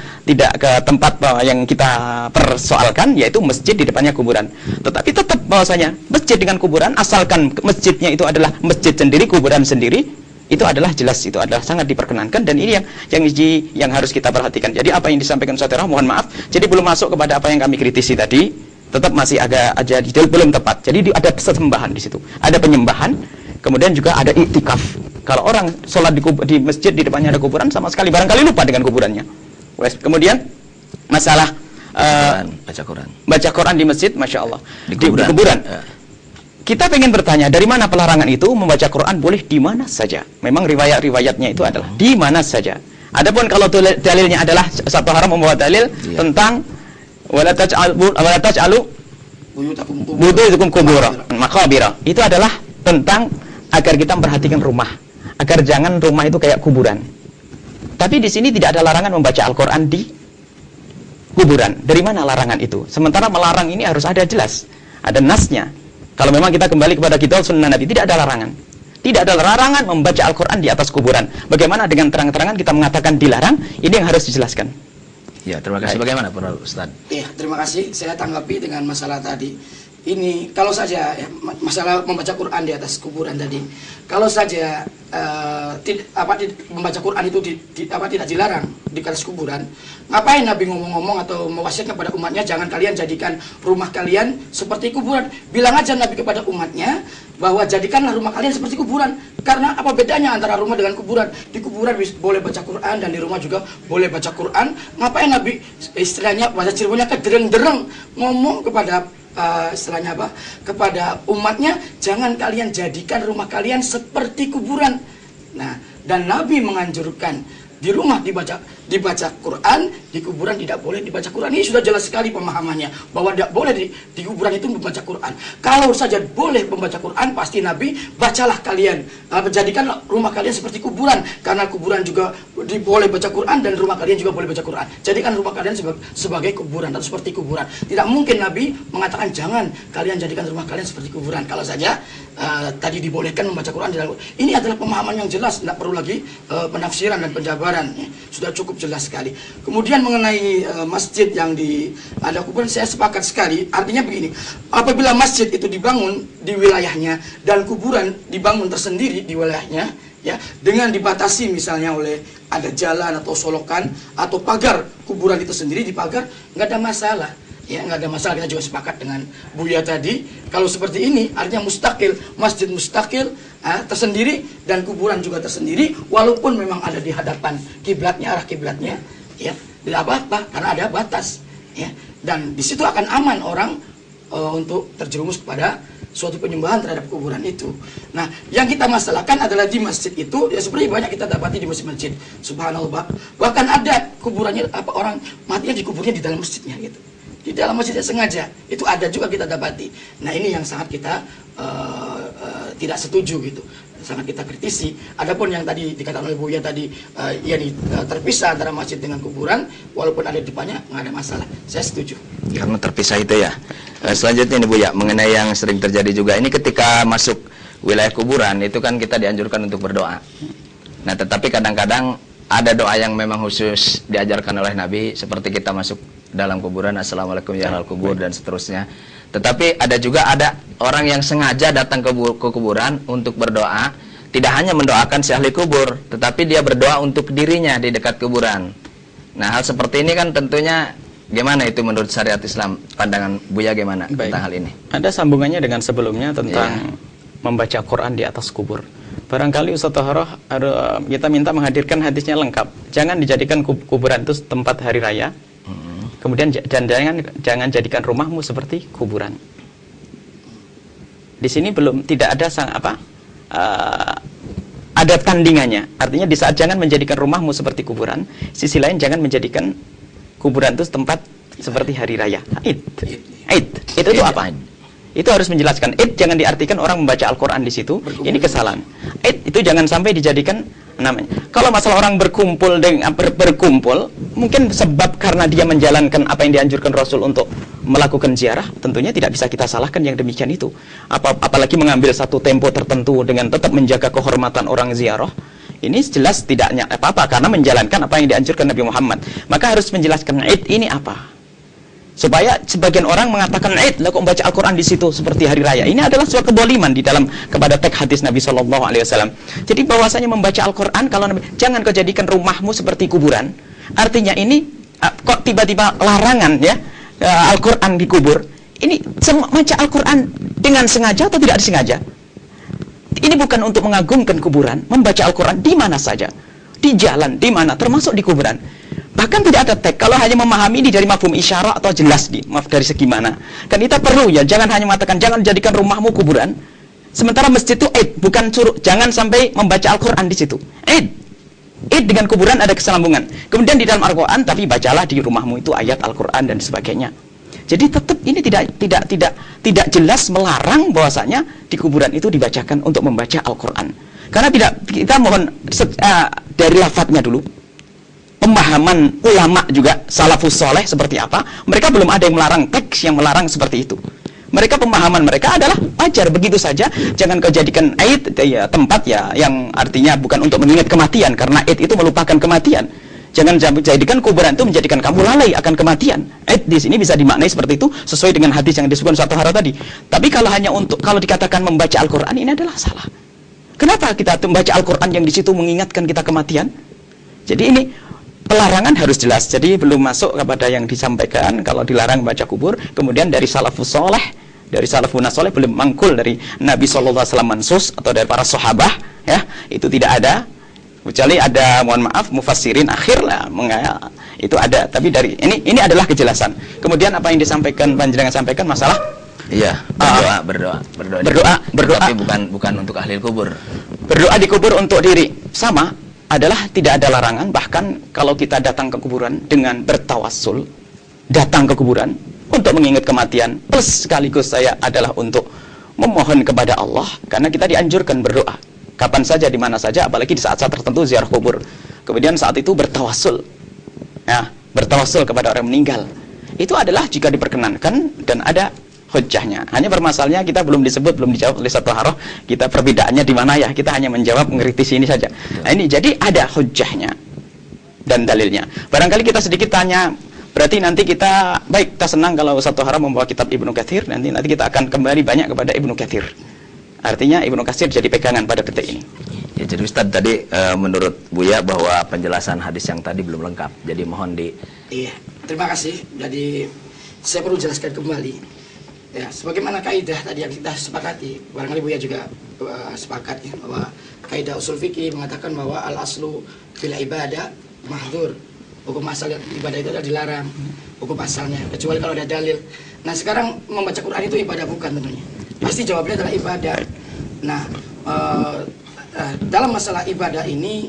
Speaker 4: ke tempat yang kita persoalkan, yaitu masjid di depannya kuburan. Tetapi tetap bahwasanya masjid dengan kuburan, asalkan masjidnya itu adalah masjid sendiri, kuburan sendiri, itu adalah jelas, itu adalah sangat diperkenankan. Dan ini yang harus kita perhatikan. Jadi apa yang disampaikan Ustaz Tohro, mohon maaf, jadi belum masuk kepada apa yang kami kritisi tadi, tetap masih agak aja belum tepat. Jadi ada sesembahan di situ, ada penyembahan, kemudian juga ada iktikaf. Kalau orang sholat di masjid di depannya ada kuburan, sama sekali barangkali lupa dengan kuburannya. Kemudian masalah baca Quran di masjid, masya Allah di kuburan. Ya. Kita ingin bertanya, dari mana pelarangan itu? Membaca Quran boleh di mana saja. Memang riwayat-riwayatnya itu adalah di mana saja. Adapun kalau dalilnya adalah satu haram membawa dalil tentang wala taj'alu buyutakum qubura maqabira. Itu adalah tentang agar kita memperhatikan rumah, agar jangan rumah itu kayak kuburan. Tapi di sini tidak ada larangan membaca Al-Quran di kuburan. Dari mana larangan itu? Sementara melarang ini harus ada jelas, ada nasnya. Kalau memang kita kembali kepada kitab sunnah Nabi, tidak ada larangan. Tidak ada larangan membaca Al-Quran di atas kuburan. Bagaimana dengan terang-terangan kita mengatakan dilarang? Ini yang harus dijelaskan.
Speaker 3: Ya, terima kasih. Bagaimana Pak Ustaz?
Speaker 2: Iya, terima kasih. Saya tanggapi dengan masalah tadi. Ini kalau saja ya, masalah membaca Quran di atas kuburan tadi, kalau saja membaca Quran itu tidak dilarang di atas kuburan, ngapain Nabi ngomong-ngomong atau mewasiatkan kepada umatnya jangan kalian jadikan rumah kalian seperti kuburan? Bilang aja Nabi kepada umatnya bahwa jadikanlah rumah kalian seperti kuburan. Karena apa bedanya antara rumah dengan kuburan? Di kuburan boleh baca Quran dan di rumah juga boleh baca Quran. Ngapain Nabi istilahnya bahasa Cirebonnya dereng-dereng ngomong kepada istilahnya apa, kepada umatnya, jangan kalian jadikan rumah kalian seperti kuburan. Nah, dan Nabi menganjurkan di rumah dibaca Quran, di kuburan tidak boleh dibaca Quran. Ini sudah jelas sekali pemahamannya bahwa tidak boleh di kuburan itu membaca Quran. Kalau saja boleh membaca Quran, pasti Nabi bacalah kalian, jadikanlah rumah kalian seperti kuburan, karena kuburan juga boleh baca Quran dan rumah kalian juga boleh baca Quran. Jadikan rumah kalian sebagai kuburan atau seperti kuburan. Tidak mungkin Nabi mengatakan jangan kalian jadikan rumah kalian seperti kuburan. Kalau saja tadi dibolehkan membaca Quran di dalam. Ini adalah pemahaman yang jelas, tidak perlu lagi penafsiran dan penjabaran. Sudah cukup jelas sekali. Kemudian mengenai masjid yang ada kuburan, saya sepakat sekali. Artinya begini, apabila masjid itu dibangun di wilayahnya dan kuburan dibangun tersendiri di wilayahnya, ya, dengan dibatasi misalnya oleh ada jalan atau solokan atau pagar kuburan itu sendiri dipagar, nggak ada masalah. Ya, nggak ada masalah. Kita juga sepakat dengan Buya tadi. Kalau seperti ini artinya mustakil, masjid mustakil, tersendiri, dan kuburan juga tersendiri, walaupun memang ada di hadapan kiblatnya, arah kiblatnya, ya, tidak apa-apa karena ada batas, ya, dan di situ akan aman orang untuk terjerumus kepada suatu penyembahan terhadap kuburan itu. Nah, yang kita masalahkan adalah di masjid itu, ya seperti banyak kita dapati di masjid-masjid, subhanallah, bahkan ada kuburannya, orang matinya dikuburnya di dalam masjidnya gitu. Di dalam masjid sengaja, itu ada juga kita dapati. Nah, ini yang sangat kita tidak setuju gitu, sangat kita kritisi. Adapun yang tadi dikatakan oleh Buya tadi, terpisah antara masjid dengan kuburan, walaupun ada di depannya, nggak ada masalah. Saya setuju.
Speaker 3: Karena terpisah itu ya. Selanjutnya nih Buya, mengenai yang sering terjadi juga, ini ketika masuk wilayah kuburan itu kan kita dianjurkan untuk berdoa. Nah, tetapi kadang-kadang ada doa yang memang khusus diajarkan oleh Nabi, seperti kita masuk dalam kuburan, Assalamualaikum ya ahlal kubur, dan seterusnya. Tetapi ada orang yang sengaja datang ke kuburan untuk berdoa, tidak hanya mendoakan si ahli kubur, tetapi dia berdoa untuk dirinya di dekat kuburan. Nah, hal seperti ini kan tentunya gimana itu menurut syariat Islam? Pandangan Buya gimana tentang hal ini?
Speaker 4: Ada sambungannya dengan sebelumnya tentang membaca Quran di atas kubur. Barangkali Ustaz Taharah kita minta menghadirkan hadisnya lengkap. Jangan dijadikan kuburan itu tempat hari raya. Kemudian jangan jadikan rumahmu seperti kuburan. Di sini tidak ada ada tandingannya. Artinya di saat jangan menjadikan rumahmu seperti kuburan, sisi lain jangan menjadikan kuburan itu tempat seperti hari raya. Id. Itu apa? Itu harus menjelaskan. Id jangan diartikan orang membaca Al-Quran di situ. Ini kesalahan. Id itu jangan sampai dijadikan namanya. Kalau masalah orang berkumpul mungkin sebab karena dia menjalankan apa yang dianjurkan Rasul untuk melakukan ziarah, tentunya tidak bisa kita salahkan yang demikian itu. Apalagi mengambil satu tempo tertentu dengan tetap menjaga kehormatan orang ziarah. Ini jelas tidaknya apa-apa karena menjalankan apa yang dianjurkan Nabi Muhammad. Maka harus menjelaskan Id ini apa. Supaya sebagian orang mengatakan Id, lah kok membaca Al-Quran di situ seperti hari raya. Ini adalah suatu keboliman di dalam kepada teks hadis Nabi SAW. Jadi bahwasanya membaca Al-Quran, kalau jangan kau jadikan rumahmu seperti kuburan. Artinya ini kok tiba-tiba larangan ya Al-Quran di kubur. Ini membaca Al-Quran dengan sengaja atau tidak disengaja? Ini bukan untuk mengagungkan kuburan. Membaca Al-Quran di mana saja, di jalan, di mana, termasuk di kuburan. Bahkan tidak ada teks. Kalau hanya memahami ini dari mafhum isyarat atau jelas dari segi mana. Dan kita perlu ya, jangan hanya mengatakan jangan jadikan rumahmu kuburan. Sementara masjid itu Id, bukan suruh jangan sampai membaca Al-Quran di situ. Id dengan kuburan ada keselambungan. Kemudian di dalam Al-Quran, tapi bacalah di rumahmu itu ayat Al-Quran dan sebagainya. Jadi tetap ini tidak jelas melarang bahwasanya di kuburan itu dibacakan untuk membaca Al-Quran. Karena kita mohon dari lafadznya dulu. Pemahaman ulama juga salafus soleh seperti apa, mereka belum ada yang melarang teks yang melarang seperti itu. Mereka pemahaman mereka adalah wajar begitu saja. Jangan kau jadikan Id tempat yang artinya bukan untuk mengingat kematian, karena Id itu melupakan kematian. Jangan jadikan kuburan itu menjadikan kamu lalai akan kematian. Id di sini bisa dimaknai seperti itu sesuai dengan hadis yang disebutkan Ustaz Taharah tadi. Tapi kalau dikatakan membaca Al-Quran, ini adalah salah. Kenapa kita membaca Al-Quran yang di situ mengingatkan kita kematian? Jadi ini pelarangan harus jelas. Jadi belum masuk kepada yang disampaikan kalau dilarang baca kubur. Kemudian dari salafus soleh, dari salafun soleh belum mangkul dari Nabi SAW mansus atau dari para sahabah ya, itu tidak ada. Kecuali ada, mohon maaf, mufassirin akhir lah itu ada. Tapi dari ini adalah kejelasan. Kemudian apa yang disampaikan panjenengan sampaikan masalah
Speaker 3: berdoa
Speaker 4: tapi
Speaker 3: bukan untuk ahli kubur.
Speaker 4: Berdoa di kubur untuk diri sama adalah tidak ada larangan. Bahkan kalau kita datang ke kuburan dengan bertawassul, datang ke kuburan untuk mengingat kematian, plus sekaligus saya adalah untuk memohon kepada Allah, karena kita dianjurkan berdoa kapan saja, di mana saja, apalagi di saat-saat tertentu ziarah kubur. Kemudian saat itu bertawassul ya, bertawassul kepada orang meninggal, itu adalah jika diperkenankan dan ada hujjahnya. Hanya bermasalahnya kita belum dijawab oleh Ustaz Taharah. Kita perbedaannya di mana ya? Kita hanya menjawab mengkritisi ini saja. Nah, ini jadi ada hujjahnya dan dalilnya. Barangkali kita sedikit tanya. Berarti nanti kita senang kalau Ustaz Taharah membawa kitab Ibnu Katsir. Nanti kita akan kembali banyak kepada Ibnu Katsir. Artinya Ibnu Katsir jadi pegangan pada detik ini.
Speaker 3: Ya, jadi Ustaz tadi menurut Buya bahwa penjelasan hadis yang tadi belum lengkap. Jadi mohon
Speaker 2: Iya, terima kasih. Jadi saya perlu jelaskan kembali. Ya, sebagaimana kaidah tadi yang kita sepakati, barangkali Buya juga sepakat ya, bahwa kaidah usul fikih mengatakan bahwa al-aslu fil ibadah mahdzur. Hukum asal ibadah itu adalah dilarang, hukum asalnya, kecuali kalau ada dalil. Nah, sekarang membaca Quran itu ibadah bukan tentunya. Pasti jawabnya adalah ibadah. Nah, dalam masalah ibadah ini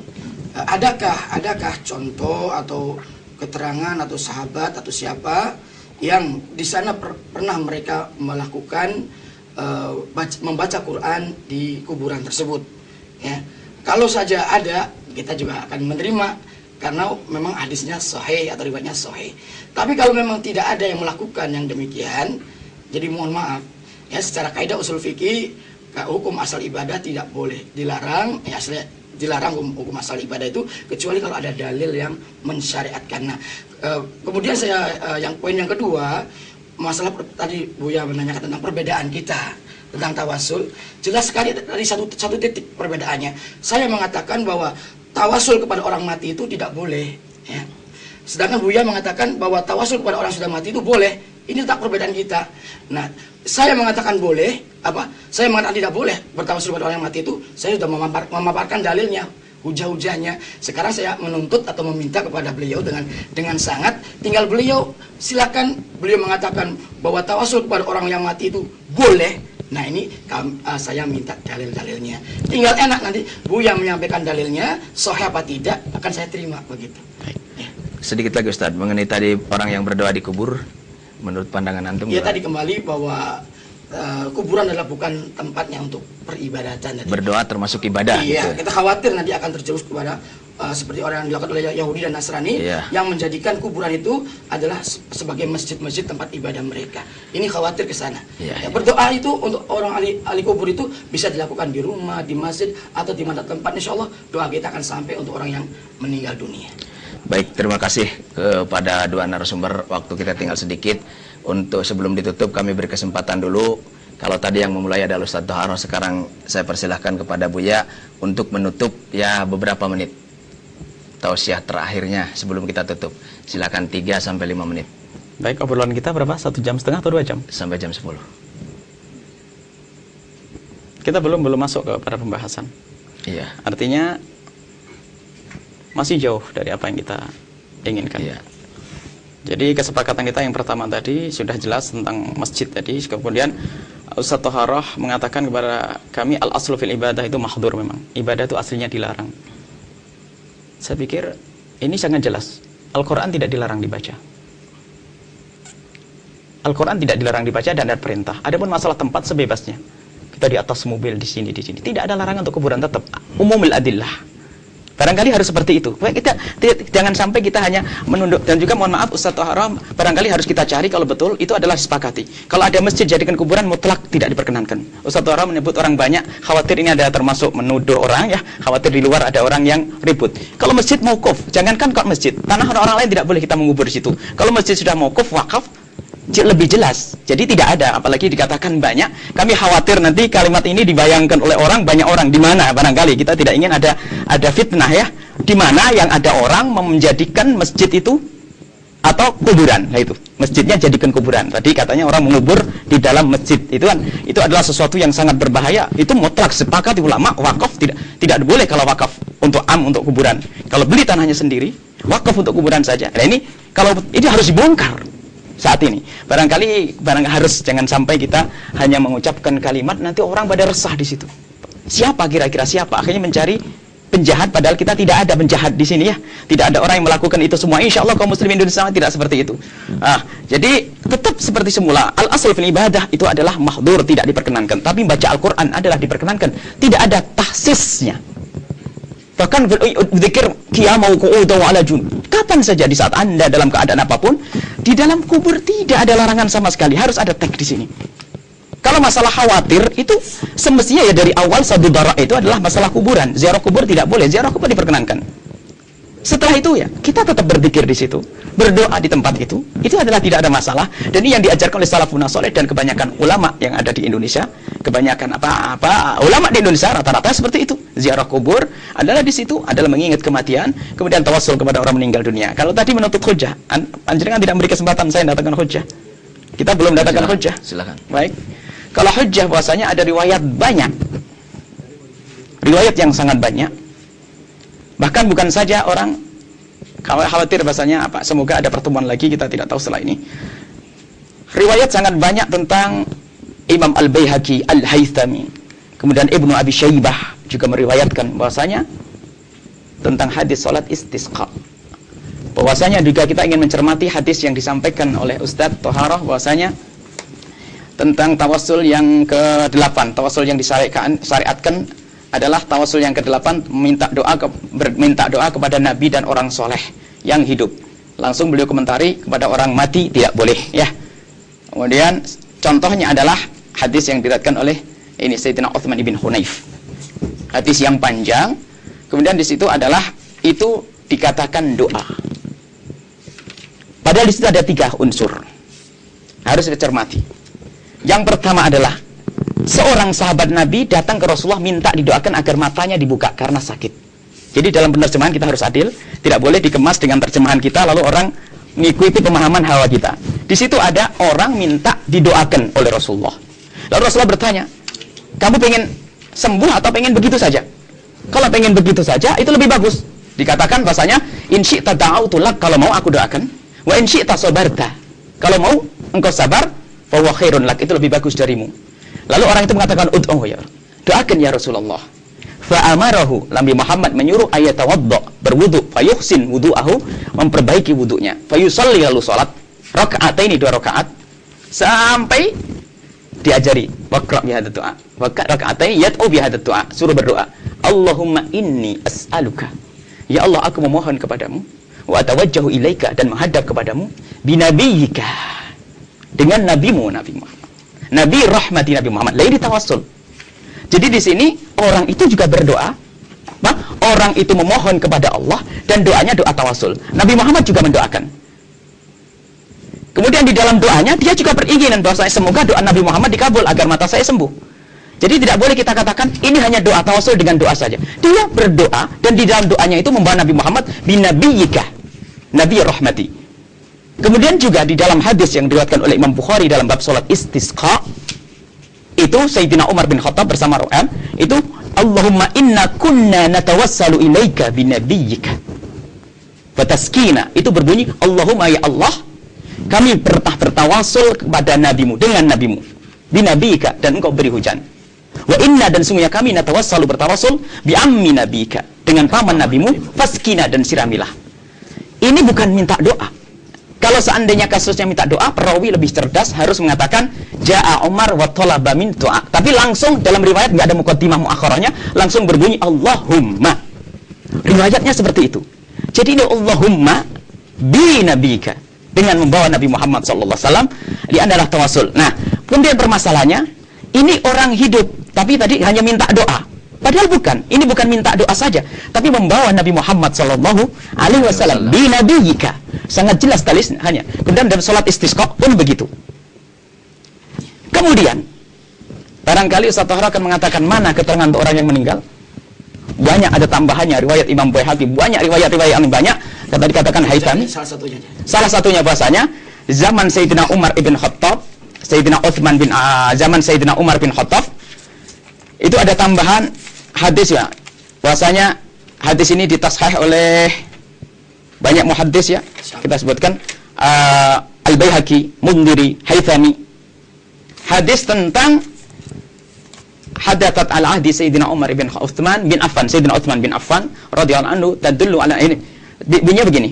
Speaker 2: adakah contoh atau keterangan atau sahabat atau siapa yang di sana pernah mereka melakukan membaca Quran di kuburan tersebut ya. Kalau saja ada, kita juga akan menerima karena memang hadisnya sahih atau riwayatnya sahih. Tapi kalau memang tidak ada yang melakukan yang demikian, jadi mohon maaf ya, secara kaidah usul fikih hukum asal ibadah tidak boleh dilarang, ya aslinya dilarang hukum asal ibadah itu kecuali kalau ada dalil yang mensyariatkan. Nah, kemudian saya yang poin yang kedua, masalah tadi Buya menanyakan tentang perbedaan kita tentang tawasul. Jelas sekali dari satu titik perbedaannya. Saya mengatakan bahwa tawasul kepada orang mati itu tidak boleh, ya. Sedangkan Buya mengatakan bahwa tawasul kepada orang sudah mati itu boleh. Ini tak perbedaan kita. Nah, saya mengatakan boleh, saya mengatakan tidak boleh bertawasul kepada orang yang mati itu. Saya sudah memaparkan dalilnya, hujah-hujahnya. Sekarang saya menuntut atau meminta kepada beliau dengan sangat. Tinggal beliau silakan, beliau mengatakan bahwa tawasul kepada orang yang mati itu boleh. Nah, ini saya minta dalil-dalilnya. Tinggal enak nanti Buya menyampaikan dalilnya, sahih apa tidak akan saya terima begitu. Ya.
Speaker 3: Sedikit lagi Ustaz, mengenai tadi orang yang berdoa di kubur, menurut pandangan antum?
Speaker 2: Ya tadi kembali bahwa kuburan adalah bukan tempatnya untuk peribadatan. Jadi,
Speaker 3: berdoa termasuk ibadah.
Speaker 2: Iya,
Speaker 3: gitu.
Speaker 2: Kita khawatir nanti akan terjerumus kepada seperti orang yang dilakukan oleh Yahudi dan Nasrani, yang menjadikan kuburan itu adalah sebagai masjid-masjid tempat ibadah mereka. Ini khawatir ke sana. Ya, berdoa itu untuk orang ahli kubur itu bisa dilakukan di rumah, di masjid, atau di mana tempat. Insya Allah doa kita akan sampai untuk orang yang meninggal dunia.
Speaker 3: Baik, terima kasih kepada dua narasumber. Waktu kita tinggal sedikit. Untuk sebelum ditutup kami beri kesempatan dulu. Kalau tadi yang memulai adalah Ustaz Toharo, sekarang saya persilahkan kepada Buya untuk menutup ya beberapa menit tausiah terakhirnya sebelum kita tutup. Silakan 3 sampai 5 menit.
Speaker 4: Baik, obrolan kita berapa? 1,5 jam atau 2 jam?
Speaker 3: Sampai jam 10.
Speaker 4: Kita belum masuk ke pada pembahasan.
Speaker 3: Iya.
Speaker 4: Artinya masih jauh dari apa yang kita inginkan.
Speaker 3: Iya.
Speaker 4: Jadi kesepakatan kita yang pertama tadi sudah jelas tentang masjid tadi. Kemudian Ustaz Toharoh mengatakan kepada kami al-aslu fil ibadah itu mahdur memang. Ibadah itu aslinya dilarang. Saya pikir ini sangat jelas. Al-Quran tidak dilarang dibaca. Al-Quran tidak dilarang dibaca dan ada perintah. Adapun masalah tempat sebebasnya. Kita di atas mobil, di sini. Tidak ada larangan untuk kuburan, tetap umumul adillah. Barangkali harus seperti itu. Kita jangan sampai kita hanya menunduk. Dan juga mohon maaf Ustaz Toharoh, barangkali harus kita cari kalau betul itu adalah disepakati. Kalau ada masjid jadikan kuburan mutlak tidak diperkenankan. Ustaz Toharoh menyebut orang banyak, khawatir ini ada termasuk menuduh orang ya, khawatir di luar ada orang yang ribut. Kalau masjid mauquf, jangankan kok masjid, tanah orang lain tidak boleh kita mengubur di situ. Kalau masjid sudah mauquf, wakaf, lebih jelas. Jadi tidak ada, apalagi dikatakan banyak. Kami khawatir nanti kalimat ini dibayangkan oleh orang, banyak orang. Di mana barangkali kita tidak ingin ada fitnah ya. Di mana yang ada orang menjadikan masjid itu atau kuburan. Nah itu, masjidnya jadikan kuburan. Tadi katanya orang mengubur di dalam masjid. Itu adalah sesuatu yang sangat berbahaya. Itu mutlak sepakat ulama, wakaf tidak boleh kalau wakaf untuk untuk kuburan. Kalau beli tanahnya sendiri, wakaf untuk kuburan saja. Nah ini kalau ini harus dibongkar. Saat ini barangkali harus jangan sampai kita hanya mengucapkan kalimat nanti orang pada resah di situ. Siapa kira-kira siapa akhirnya mencari penjahat padahal kita tidak ada penjahat di sini ya. Tidak ada orang yang melakukan itu semua. Insya Allah kaum muslimin Indonesia tidak seperti itu. Jadi tetap seperti semula. Al-asl fil ibadah itu adalah mahdur, tidak diperkenankan. Tapi baca Al-Quran adalah diperkenankan. Tidak ada tahsisnya. Bahkan zikir qiyamau qu'udan wa ala junub. Kapan saja di saat Anda dalam keadaan apapun, di dalam kubur tidak ada larangan sama sekali. Harus ada tag di sini. Kalau masalah khawatir itu semestinya ya dari awal sadudara itu adalah masalah kuburan. Ziarah kubur tidak boleh, ziarah kubur diperkenankan. Setelah itu ya kita tetap berzikir di situ, berdoa di tempat itu adalah tidak ada masalah. Dan ini yang diajarkan oleh salafun saleh dan kebanyakan ulama yang ada di Indonesia, kebanyakan ulama di Indonesia rata-rata seperti itu. Ziarah kubur adalah di situ adalah mengingat kematian, kemudian tawassul kepada orang meninggal dunia. Kalau tadi menuntut hujah, panjenengan tidak memberi kesempatan saya datangkan hujah. Kita belum datangkan hujah.
Speaker 3: Silakan.
Speaker 4: Baik. Kalau hujah bahwasanya ada riwayat banyak. Riwayat yang sangat banyak. Bahkan bukan saja orang khawatir bahasanya semoga ada pertemuan lagi, kita tidak tahu setelah ini. Riwayat sangat banyak tentang Imam Al-Baihaqi, Al-Haythami, kemudian Ibnu Abi Syaibah juga meriwayatkan bahwasanya tentang hadis salat istisqa. Bahwasanya juga kita ingin mencermati hadis yang disampaikan oleh Ustadz Toharoh bahwasanya tentang tawassul yang ke-8, tawassul yang disyariatkan adalah tawassul yang ke-8, minta doa kepada nabi dan orang soleh yang hidup. Langsung beliau komentari kepada orang mati tidak boleh ya. Kemudian contohnya adalah hadis yang diriwayatkan oleh ini Sayyidina Utsman ibn Hunayf. Hadis yang panjang. Kemudian di situ adalah itu dikatakan doa. Padahal di situ ada 3 unsur. Harus dicermati. Yang pertama adalah seorang sahabat Nabi datang ke Rasulullah minta didoakan agar matanya dibuka karena sakit. Jadi dalam penerjemahan kita harus adil, tidak boleh dikemas dengan terjemahan kita lalu orang mengikuti pemahaman hawa kita. Di situ ada orang minta didoakan oleh Rasulullah. Lalu Rasulullah bertanya, kamu pengen sembuh atau pengen begitu saja? Kalau pengen begitu saja, itu lebih bagus. Dikatakan bahasanya, in syi'ta da'autu lak, kalau mau aku doakan. Wa in syi'ta sabarta, kalau mau engkau sabar, fa huwa khairun lak, itu lebih bagus darimu. Lalu orang itu mengatakan, ud'u ya, doakan ya Rasulullah. Fa'amarahu, Nabi Muhammad menyuruh ayatawadda, berwudu, fayuhsin wudu'ahu, memperbaiki wudu'nya. Fayusalli, lalu salat, raka'ataini, 2 rakaat, sampai diajari waqra' bihadat du'a. Raka'ataini yad'u bihadat du'a, suruh berdoa. Allahumma inni as'aluka, ya Allah aku memohon kepadamu, wa atawajjahu ilaika, dan menghadap kepadamu, binabiyyika, dengan nabimu, Nabi Muhammad. Nabi rahmati Nabi Muhammad. Lah ini tawassul. Jadi di sini orang itu juga berdoa, orang itu memohon kepada Allah dan doanya doa tawassul. Nabi Muhammad juga mendoakan. Kemudian di dalam doanya dia juga beringinan bahwa semoga doa Nabi Muhammad dikabul agar mata saya sembuh. Jadi tidak boleh kita katakan ini hanya doa tawassul dengan doa saja. Dia berdoa dan di dalam doanya itu membawa Nabi Muhammad binabiyyika, Nabi rahmati. Kemudian juga di dalam hadis yang diriwayatkan oleh Imam Bukhari dalam bab salat istisqa, itu Sayyidina Umar bin Khattab bersama Ru'an, itu Allahumma inna kunna natawassalu ilaika binabiyyika fataskina, itu berbunyi Allahumma ya Allah, kami bertawasul kepada nabimu, dengan nabimu, binabiyyika, dan engkau beri hujan. Wa inna, dan sungguhnya kami natawassalu, bertawasul bi ammi nabika, dengan paman nabimu, faskina, dan siramilah. Ini bukan minta doa. Kalau seandainya kasusnya minta doa, perawi lebih cerdas harus mengatakan Ja'a Umar wa talaba min doa. Tapi langsung dalam riwayat nggak ada muqaddimah muakhirahnya, langsung berbunyi Allahumma. Riwayatnya seperti itu. Jadi ini Allahumma bi nabika, dengan membawa Nabi Muhammad SAW, dia adalah tawasul. Nah, kemudian permasalahannya, ini orang hidup, tapi tadi hanya minta doa. Padahal bukan, ini bukan minta doa saja, tapi membawa Nabi Muhammad SAW bi nabiyika. Sangat jelas tulis hanya. Kemudian dalam salat istisqa pun begitu. Kemudian barangkali Ustaz Thahra akan mengatakan mana keterangan untuk orang yang meninggal? Banyak, ada tambahannya, riwayat Imam Baihaqi, banyak riwayat-riwayat yang banyak. Kata dikatakan Haythami. Salah satunya bahasanya zaman Sayyidina Umar ibn Khattab, Sayyidina Utsman bin zaman Sayyidina Umar bin Khattab, itu ada tambahan hadis ya. Bahasanya hadis ini ditashih oleh banyak muhaddis ya. Kita sebutkan Al-Baihaqi, Mundhiri, Haythami. Hadis tentang hadathat al-ahdi Sayyidina Umar bin Utsman bin Affan, Sayyidina Utsman bin Affan radhiyallahu anhu, tadullu ala ini. Bunyinya begini.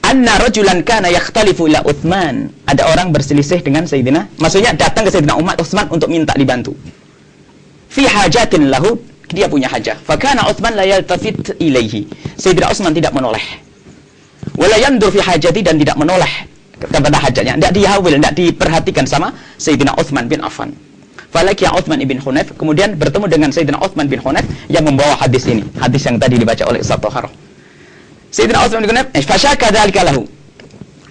Speaker 4: Anna rajulan kana yakhtalifu ila Utsman. Ada orang berselisih dengan Sayyidina, maksudnya datang ke Sayyidina Umar Utsman untuk minta dibantu. Fi hajatin lahu, dia punya hajah. Fa kana Utsman la yaltafit ilaihi. Sayyidina Utsman tidak menoleh. Wala yandur fi hajati, dan tidak menoleh kepada hajatnya, tidak dihawil, tidak diperhatikan sama Sayyidina Utsman bin Affan. Falakiya Utsman ibn Hunayf, kemudian bertemu dengan Sayyidina Utsman bin Hunayf yang membawa hadis ini, hadis yang tadi dibaca oleh Ustaz Thahra. Sayyidina Utsman bin Hunayf fasyaka dzalika lahu,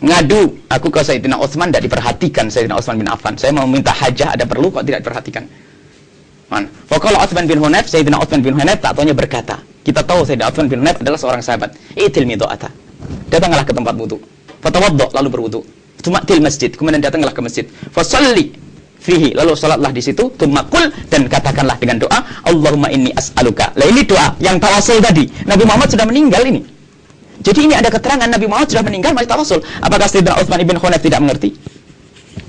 Speaker 4: ngadu aku ke Sayyidina Utsman, tidak diperhatikan Sayyidina Utsman bin Affan. Saya mau minta hajah, ada perlu kok tidak diperhatikan. Faqala Utsman bin Hunayf, Sayyidina Utsman bin Hunayf tak taunya berkata, kita tahu Sayyidina Utsman bin Hunayf adalah seorang sahabat. Itil mido'ata, datanglah ke tempat wudu. Fatawaddo, lalu berwudu. Tumatil masjid, kemudian datanglah ke masjid. Fasalli fihi, lalu salatlah di situ. Tumakul, dan katakanlah dengan doa Allahumma inni as'aluka. Lah ini doa yang tawasul tadi. Nabi Muhammad sudah meninggal ini. Jadi ini ada keterangan Nabi Muhammad sudah meninggal masih tawasul. Apakah Sayyidina Utsman ibn Hunayf tidak mengerti?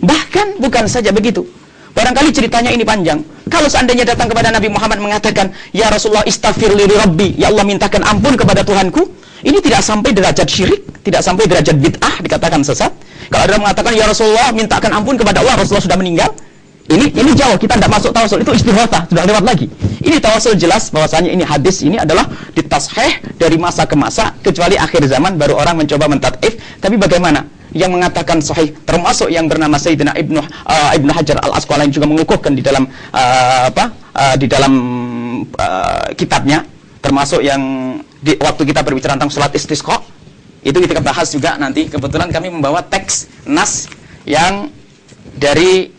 Speaker 4: Bahkan bukan saja begitu. Barangkali ceritanya ini panjang. Kalau seandainya datang kepada Nabi Muhammad mengatakan, ya Rasulullah istaghfir li rabbi, ya Allah mintakan ampun kepada Tuhanku, ini tidak sampai derajat syirik, tidak sampai derajat bid'ah, dikatakan sesat. Kalau ada mengatakan ya Rasulullah mintakan ampun kepada Allah, Rasulullah sudah meninggal, ini jauh, kita tidak masuk tawasul, itu istighatsah, sudah lewat lagi. Ini tawasul jelas bahwasanya ini hadis ini adalah ditashih dari masa ke masa, kecuali akhir zaman baru orang mencoba mentad'if. Tapi bagaimana? yang mengatakan sahih, termasuk yang bernama Sayyidina Ibnu Hajar Al-Asqalani juga mengukuhkan di dalam kitabnya, termasuk yang waktu kita berbicara tentang sholat istisqa itu kita bahas juga nanti. Kebetulan kami membawa teks nas yang dari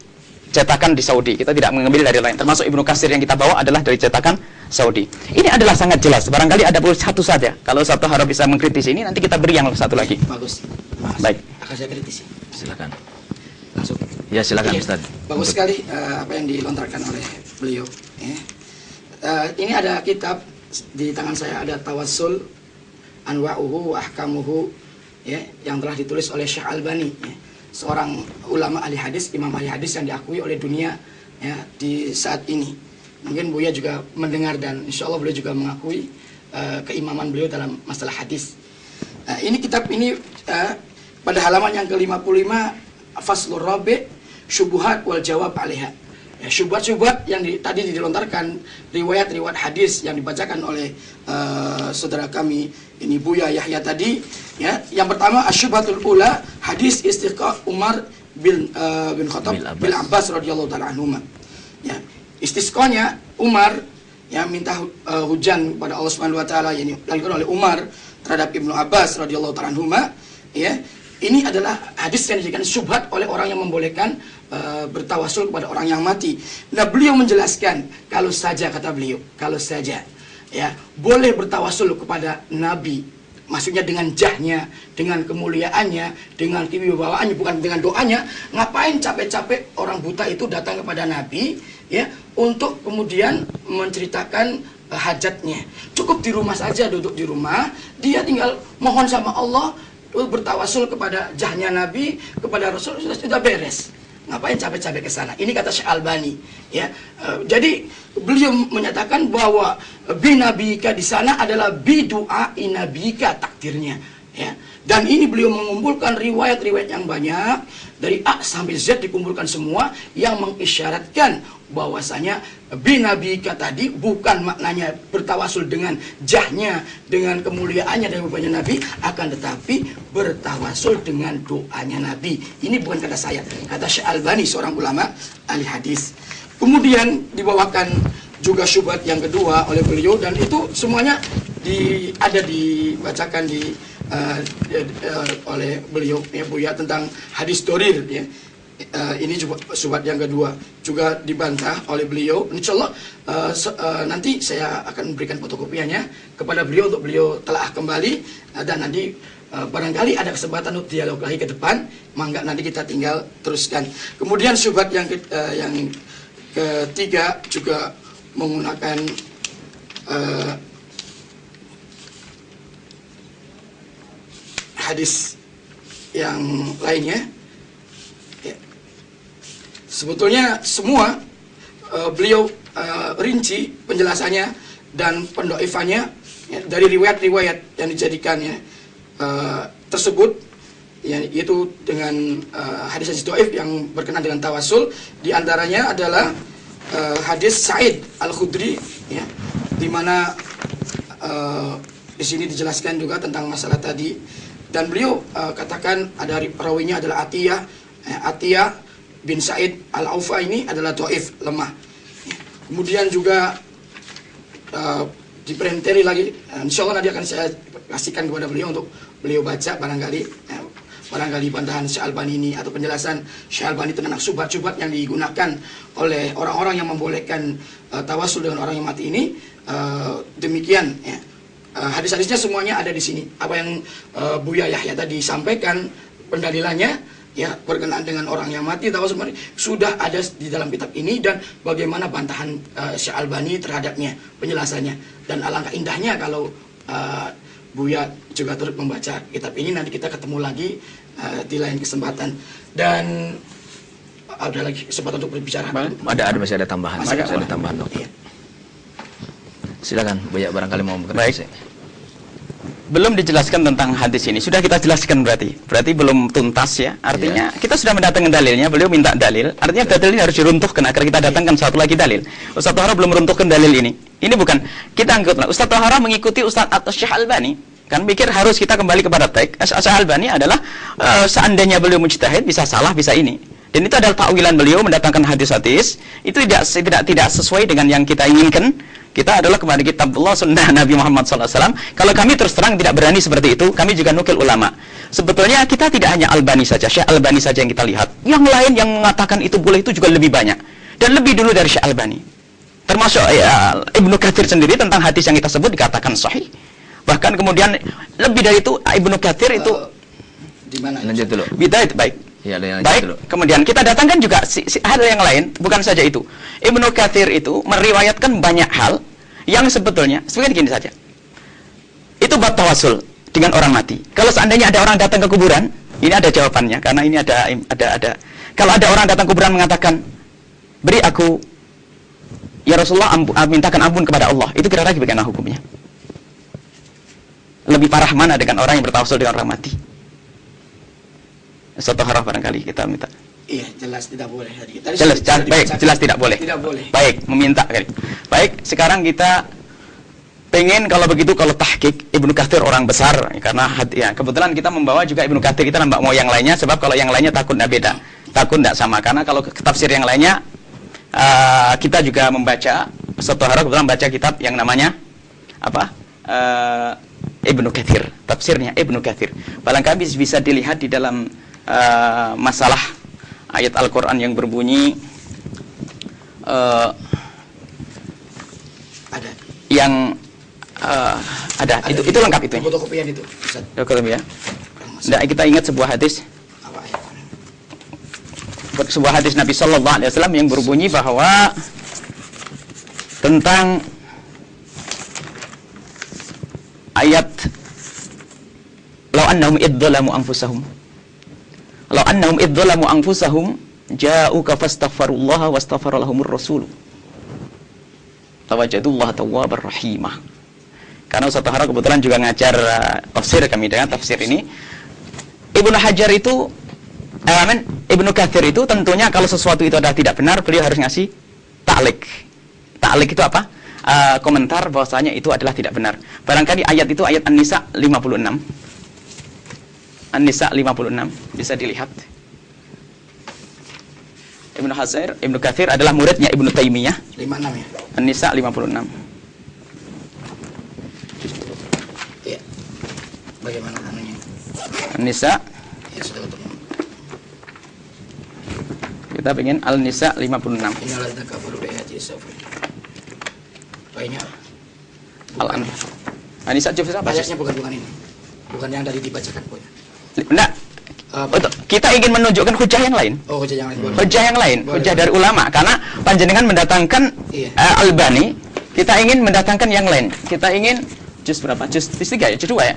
Speaker 4: cetakan di Saudi, kita tidak mengambil dari lain, termasuk Ibnu Katsir yang kita bawa adalah dari cetakan Saudi. Ini adalah sangat jelas. Barangkali ada perlu satu saja. Kalau satu harap bisa mengkritisi ini, nanti kita beri yang satu lagi.
Speaker 2: Bagus.
Speaker 4: Baik.
Speaker 2: Akan saya kritisi.
Speaker 3: Silakan.
Speaker 2: Langsung.
Speaker 3: Ya silakan
Speaker 2: Ini
Speaker 3: Ustaz.
Speaker 2: bagus sekali apa yang dilontarkan oleh beliau. Ya. Ini ada kitab di tangan saya, ada Tawassul Anwa'uhu wa Ahkamuhu, ya, yang telah ditulis oleh Syekh Albani, ya, seorang ulama ahli hadis, imam ahli hadis yang diakui oleh dunia, ya, di saat ini. Mungkin Buya juga mendengar dan insya Allah beliau juga mengakui keimaman beliau dalam masalah hadis. Ini kitab ini pada halaman yang ke-55, Faslur Rabi' Syubuhat wal Jawab 'alaiha. Ya, syubhat-syubhat yang tadi dilontarkan, riwayat-riwayat hadis yang dibacakan oleh saudara kami ini Buya Yahya tadi, ya. Yang pertama asyubhatul ula, hadis istisqa Umar bin Khattab bin Abbas radhiyallahu taala anhuma. Ya, istisqanya Umar yang minta hujan kepada Allah Subhanahu wa taala, yang dilakukan oleh Umar terhadap Ibnu Abbas radhiyallahu taala anhuma, ya. Ini adalah hadis yang dijadikan syubhat oleh orang yang membolehkan bertawasul kepada orang yang mati. Nah, beliau menjelaskan, kalau saja, kata beliau, kalau saja, ya, boleh bertawasul kepada Nabi, maksudnya dengan jahnya, dengan kemuliaannya, dengan kewibawaannya, bukan dengan doanya. Ngapain capek-capek orang buta itu datang kepada Nabi, ya, untuk kemudian menceritakan hajatnya. Cukup di rumah saja, duduk di rumah, dia tinggal mohon sama Allah, bertawasul kepada jahnya Nabi, kepada Rasul, sudah beres. Ngapain capek-capek ke sana? Ini kata Syekh Albani, ya. Jadi beliau menyatakan bahwa binabika di sana adalah bidu'ai nabika, takdirnya, ya. Dan ini beliau mengumpulkan riwayat-riwayat yang banyak dari A sampai Z, dikumpulkan semua yang mengisyaratkan bahwasanya binabika tadi bukan maknanya bertawasul dengan jahnya, dengan kemuliaannya dan rupanya Nabi, akan tetapi bertawasul dengan doanya Nabi. Ini bukan kata saya, kata Syekh Albani, seorang ulama ahli hadis. Kemudian dibawakan juga syubhat yang kedua oleh beliau, dan itu semuanya ada dibacakan oleh beliau, ya, Buya, tentang hadis dorir, ya. Ini juga syubhat yang kedua, juga dibantah oleh beliau. Insyaallah nanti saya akan memberikan fotokopiannya kepada beliau untuk beliau telah kembali, dan nanti barangkali ada kesempatan untuk dialog lagi ke depan, mangga nanti kita tinggal teruskan. Kemudian syubhat yang ketiga juga menggunakan hadis yang lainnya. Sebetulnya semua beliau rinci penjelasannya dan pendoifannya, ya, dari riwayat-riwayat yang dijadikannya tersebut, ya, yaitu dengan hadis-hadis doif yang berkenaan dengan tawasul. Di antaranya adalah hadis Sa'id Al-Khudri, ya, di mana di sini dijelaskan juga tentang masalah tadi, dan beliau katakan ada perawinya adalah Atiyah bin Sa'id Al-Aufa, ini adalah doif, lemah. Kemudian juga diperinteri lagi, insya Allah nanti akan saya kasihkan kepada beliau untuk beliau baca, barangkali bantahan Syekh Albani ini atau penjelasan Syekh Albani tentang syubhat-syubhat yang digunakan oleh orang-orang yang membolehkan tawasul dengan orang yang mati ini. Demikian, ya. Hadis-hadisnya semuanya ada di sini. Apa yang Buya Yahya tadi sampaikan pendalilannya, ya, berkenaan dengan orang yang mati, tawasul mati, sudah ada di dalam kitab ini, dan bagaimana bantahan Syekh Albani terhadapnya, penjelasannya. Dan alangkah indahnya kalau Buya juga turut membaca kitab ini. Nanti kita ketemu lagi di lain kesempatan. Dan ada lagi kesempatan untuk berbicara.
Speaker 3: Masih ada tambahan. Masih ada tambahan, Dok. Iya. Silakan, Buya, barangkali mau berkata.
Speaker 4: Belum dijelaskan tentang hadis ini. Sudah kita jelaskan berarti. Berarti belum tuntas, ya. Artinya kita sudah mendatangkan dalilnya. Beliau minta dalil. Artinya dalil ini harus diruntuhkan agar kita datangkan satu lagi dalil. Ustaz Thahara belum meruntuhkan dalil ini. Ini bukan kita anggaplah Ustaz Thahara mengikuti Ustaz atau Syekh Albani. Kan pikir harus kita kembali kepada teks. Syekh Albani adalah seandainya beliau mujtahid bisa salah, bisa ini. Dan itu adalah takwilan beliau mendatangkan hadis-hadis. Itu tidak sesuai dengan yang kita inginkan. Kita adalah kepada kitabullah sunnah Nabi Muhammad SAW. Kalau kami terus terang tidak berani seperti itu, kami juga nukil ulama. Sebetulnya kita tidak hanya Albani saja, Syekh Albani saja yang kita lihat. Yang lain yang mengatakan itu boleh itu juga lebih banyak. Dan lebih dulu dari Syekh Albani. Termasuk Ibnu Katsir sendiri tentang hadis yang kita sebut dikatakan sahih. Bahkan kemudian lebih dari itu Ibnu Katsir itu
Speaker 2: di mana?
Speaker 3: Lanjut dulu.
Speaker 4: Bid'ah itu baik.
Speaker 3: Ya, lanjut
Speaker 4: Baik,
Speaker 3: dulu.
Speaker 4: kemudian kita datangkan juga hal yang lain, bukan saja itu. Ibnu Katsir itu meriwayatkan banyak hal yang sebetulnya seperti gini saja. Itu bab tawasul dengan orang mati. Kalau seandainya ada orang datang ke kuburan, ini ada jawabannya karena ini ada. Kalau ada orang datang ke kuburan mengatakan, "Beri aku ya Rasulullah, mintakan ampun kepada Allah." Itu kira-kira bagaimana hukumnya? Lebih parah mana dengan orang yang bertawasul dengan orang mati? Satu haraf barangkali kita minta.
Speaker 2: Iya, jelas tidak boleh tadi.
Speaker 4: Jelas tidak boleh.
Speaker 2: Tidak boleh.
Speaker 4: Baik, meminta kali. Baik, sekarang kita pengen kalau begitu kalau tahqiq Ibnu Katsir orang besar karena kebetulan kita membawa juga Ibnu Katsir, kita nambah mau yang lainnya sebab kalau yang lainnya takut tidak beda. Takut tidak sama karena kalau tafsir yang lainnya kita juga membaca satu harap kebetulan baca kitab yang namanya apa? Ibnu Katsir, tafsirnya Ibnu Katsir. Barangkali bisa dilihat di dalam masalah ayat Al-Quran yang berbunyi
Speaker 2: Ada.
Speaker 4: Yang ada. Itu lengkap itu.
Speaker 2: Fotokopian itu.
Speaker 4: Ya. Nah, kita ingat sebuah hadis.
Speaker 2: Apa ya?
Speaker 4: Sebuah hadis Nabi Sallallahu Alaihi Wasallam yang berbunyi bahwa tentang ayat law annahum idzalamu anfusahum ja'uka fastaghfirullaha wastaghfara lahumur rasul tawajadullaha tawwabar rahimah. Karena Ustaz Tahara kebetulan juga ngajar tafsir kami dengan tafsir ini. Ibnu Hajar itu Ibnu Katsir itu tentunya kalau sesuatu itu adalah tidak benar, beliau harus ngasih ta'liq. Ta'liq itu apa? Komentar bahwasanya itu adalah tidak benar. Barangkali ayat itu ayat An-Nisa 56. An-Nisa 56 bisa dilihat. Ibnu Katsir adalah muridnya Ibnu Taimiyah.
Speaker 2: 56 ya.
Speaker 4: An-Nisa 56.
Speaker 2: Iya. Bagaimana namanya?
Speaker 4: An-Nisa.
Speaker 2: Ya sudah ketemu.
Speaker 4: Kita pengen Al-Nisa 56.
Speaker 2: Inilah takabbur bi ayati safar. Kayaknya
Speaker 4: Al-Anfal. An-Nisa juz apa?
Speaker 2: ayatnya bukan ini. Bukan yang tadi dibacakan pokoknya.
Speaker 4: Enggak. Kita ingin menunjukkan hujah yang lain.
Speaker 2: Oh, hujah yang lain. Boleh.
Speaker 4: Hujah yang lain,
Speaker 2: Boleh.
Speaker 4: hujah dari ulama. Karena panjenengan mendatangkan Albani, kita ingin mendatangkan yang lain. Kita ingin juz berapa? Juz 3 ya, juz 2 ya.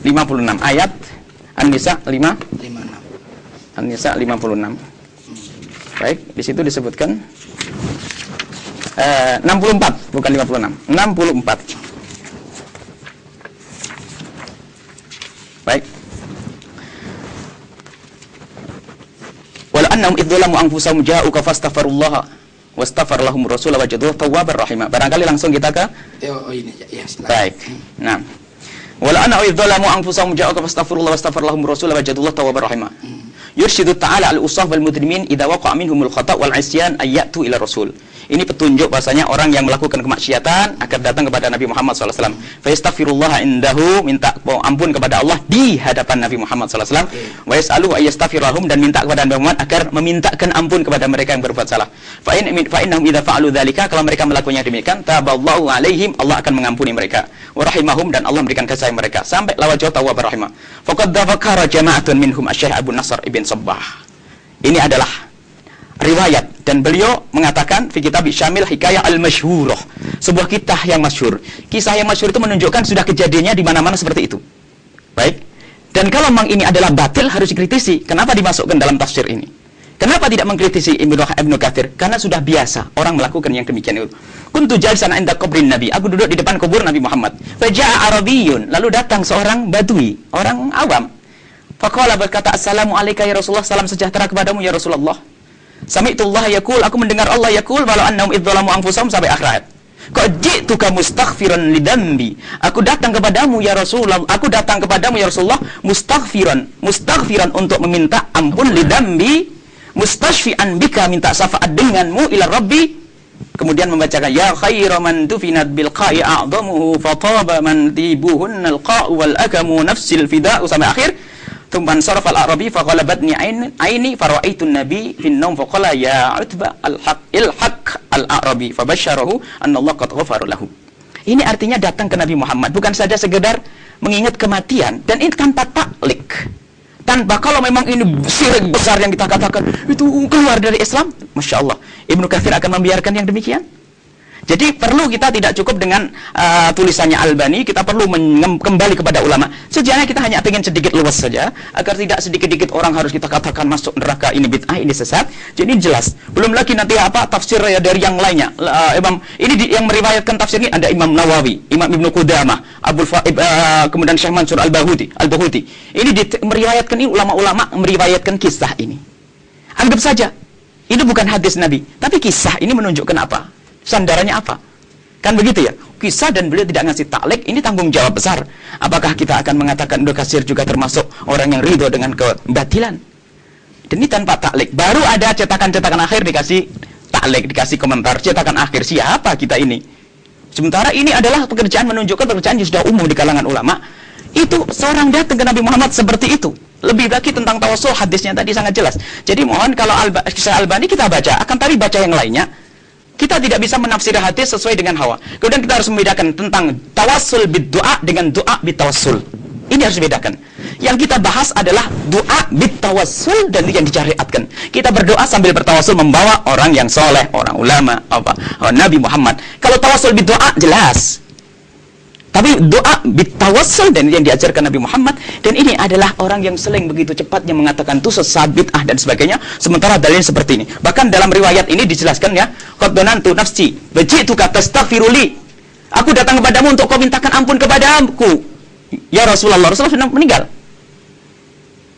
Speaker 4: 56 ayat An-Nisa
Speaker 2: 56.
Speaker 4: An-Nisa 56. Baik, di situ disebutkan 64, bukan 56. 64. Baik. Wala annahum idzalamu anfusahum ja'uka fastaghfirullaha wastaghfar lahum rasul wajadu tawwabar rahimah. Barangkali langsung kita ke
Speaker 2: ini ya, silakan.
Speaker 4: baik. Nah. Wala annahum idzalamu anfusahum ja'uka fastaghfirullaha wastaghfar lahum rasul wajadu tawwabar rahimah. Yurshidu ta'ala al-usaf wal mujrimin idza waqa'a minhumul khata' wal 'isyan ayyatu ila rasul. Ini petunjuk bahasanya orang yang melakukan kemaksiatan akan datang kepada Nabi Muhammad SAW. Fa yastaghfirullah indahu, minta ampun kepada Allah di hadapan Nabi Muhammad SAW. Wa yas'aluhu ayyastaghfirahum, dan minta kepada Nabi Muhammad agar memintakan ampun kepada mereka yang berbuat salah. Fa innahum idza fa'alu dzalika, kalau mereka melakukannya demikian, taballahu alaihim, Allah akan mengampuni mereka. Wa rahimahum, dan Allah memberikan kasih mereka sampai lawajah tawwab rahimah. Faqad dzakara jama'atun minhum Asy-Syaikh Abu Nasr Ibn Sabbah. Ini adalah riwayat, dan beliau mengatakan fi kitab Syamil Hikayah Al-Masyhurah, sebuah kisah yang masyhur. Kisah yang masyhur itu menunjukkan sudah kejadiannya di mana-mana seperti itu. Baik. Dan kalau memang ini adalah batil harus dikritisi. Kenapa dimasukkan dalam tafsir ini? Kenapa tidak mengkritisi Ibnu Katsir? Karena sudah biasa orang melakukan yang demikian itu. Kuntu jalisan 'inda qabrin Nabi. Aku duduk di depan kubur Nabi Muhammad. Faja'a Arabiyyun, lalu datang seorang badui, orang awam. Faqala, berkata, "Assalamu alayka ya Rasulullah, salam sejahtera kepadamu ya Rasulullah." Sami'tullah yaqul, aku mendengar Allah yaqul walau annahum idzalamu anfusahum, sampai akhir ayat. Qad ji'tuka mustaghfiran lidambi. Aku datang kepadamu ya Rasulullah. Aku datang kepadamu ya Rasulullah mustaghfiran untuk meminta ampun lidambi, mustashfi'an bika, minta syafaat denganmu ila Rabbi. Kemudian membacakan ya khaira man tufinat bil qa'i a'dhamuhu fataba man tibuhunna al qa'u wal akamu nafsil fida'u sampai akhir. Tumban saraf al-arabi faghalabatni aini fara'aitun nabi fin naum faqala ya utba al-haq al-arabi fabasyarahu anna Allah qad ghafara lahu. Ini artinya datang ke Nabi Muhammad bukan saja sekedar mengingat kematian, dan ini tanpa taklik. Tanpa, kalau memang ini syirik besar yang kita katakan itu keluar dari Islam, Masya Allah, Ibnu Katsir akan membiarkan yang demikian. Jadi perlu kita tidak cukup dengan tulisannya Albani, kita perlu kembali kepada ulama. Sejauhnya kita hanya ingin sedikit luas saja, agar tidak sedikit-sedikit orang harus kita katakan masuk neraka, ini bid'ah, ini sesat. Jadi jelas. Belum lagi nanti apa tafsir ya dari yang lainnya. Yang meriwayatkan tafsir ini ada Imam Nawawi, Imam Ibnu Qudamah, kemudian Syekh Mansur Al-Bahuti. Ini meriwayatkan, ini ulama-ulama meriwayatkan kisah ini. Anggap saja ini bukan hadis Nabi, tapi kisah ini menunjukkan apa? Sandarannya apa? Kan begitu ya? Kisah, dan beliau tidak ngasih taklik, ini tanggung jawab besar. Apakah kita akan mengatakan Ibnu Katsir juga termasuk orang yang ridho dengan kebatilan? Dan ini tanpa taklik. Baru ada cetakan-cetakan akhir dikasih taklik, dikasih komentar. Cetakan akhir, siapa kita ini? Sementara ini adalah pekerjaan, menunjukkan pekerjaan yang sudah umum di kalangan ulama. Itu seorang datang ke Nabi Muhammad seperti itu. Lebih lagi tentang tawassul, hadisnya tadi sangat jelas. Jadi mohon kalau kisah Albani kita baca, akan tapi baca yang lainnya. Kita tidak bisa menafsir hadis sesuai dengan hawa. Kemudian kita harus membedakan tentang tawassul bid-du'a dengan du'a bit-tawassul. Ini harus dibedakan. Yang kita bahas adalah du'a bit-tawassul, dan yang disyariatkan. Kita berdoa sambil bertawassul membawa orang yang soleh, orang ulama, Nabi Muhammad. Kalau tawassul bid-du'a jelas. Tapi doa bitawassul, dan yang diajarkan Nabi Muhammad, dan ini adalah orang yang sering begitu cepatnya mengatakan itu sesat, bid'ah dan sebagainya, sementara dalilnya seperti ini. Bahkan dalam riwayat ini dijelaskan ya, qad donantu nafsi baji'tuka tastaghfiruli. Aku datang kepadamu untuk kau mintakan ampun kepadaku. Ya Rasulullah sudah meninggal.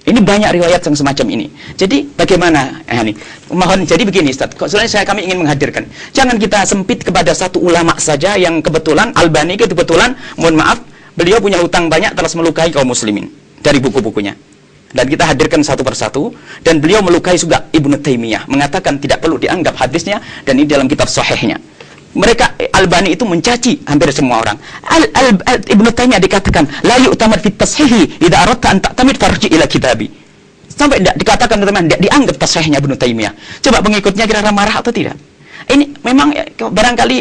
Speaker 4: Ini banyak riwayat yang semacam ini. Jadi bagaimana? Mohon, jadi begini Ustaz. Soalnya kami ingin menghadirkan. Jangan kita sempit kepada satu ulama saja yang kebetulan Albani kebetulan, mohon maaf, beliau punya hutang banyak telah melukai kaum muslimin dari buku-bukunya. Dan kita hadirkan satu persatu, dan beliau melukai juga Ibnu Taimiyah, mengatakan tidak perlu dianggap hadisnya, dan ini dalam kitab sahihnya. Mereka, Albani itu mencaci hampir semua orang. Ibnu Taimiyah dikatakan la yu'tamad fit tashihi idza aradta an ta'tamid farji ila kitabi. Sampai dikatakan teman-teman tidak dianggap tasihnya Ibnu Taimiyah. Coba pengikutnya kira-kira marah atau tidak? Ini memang barangkali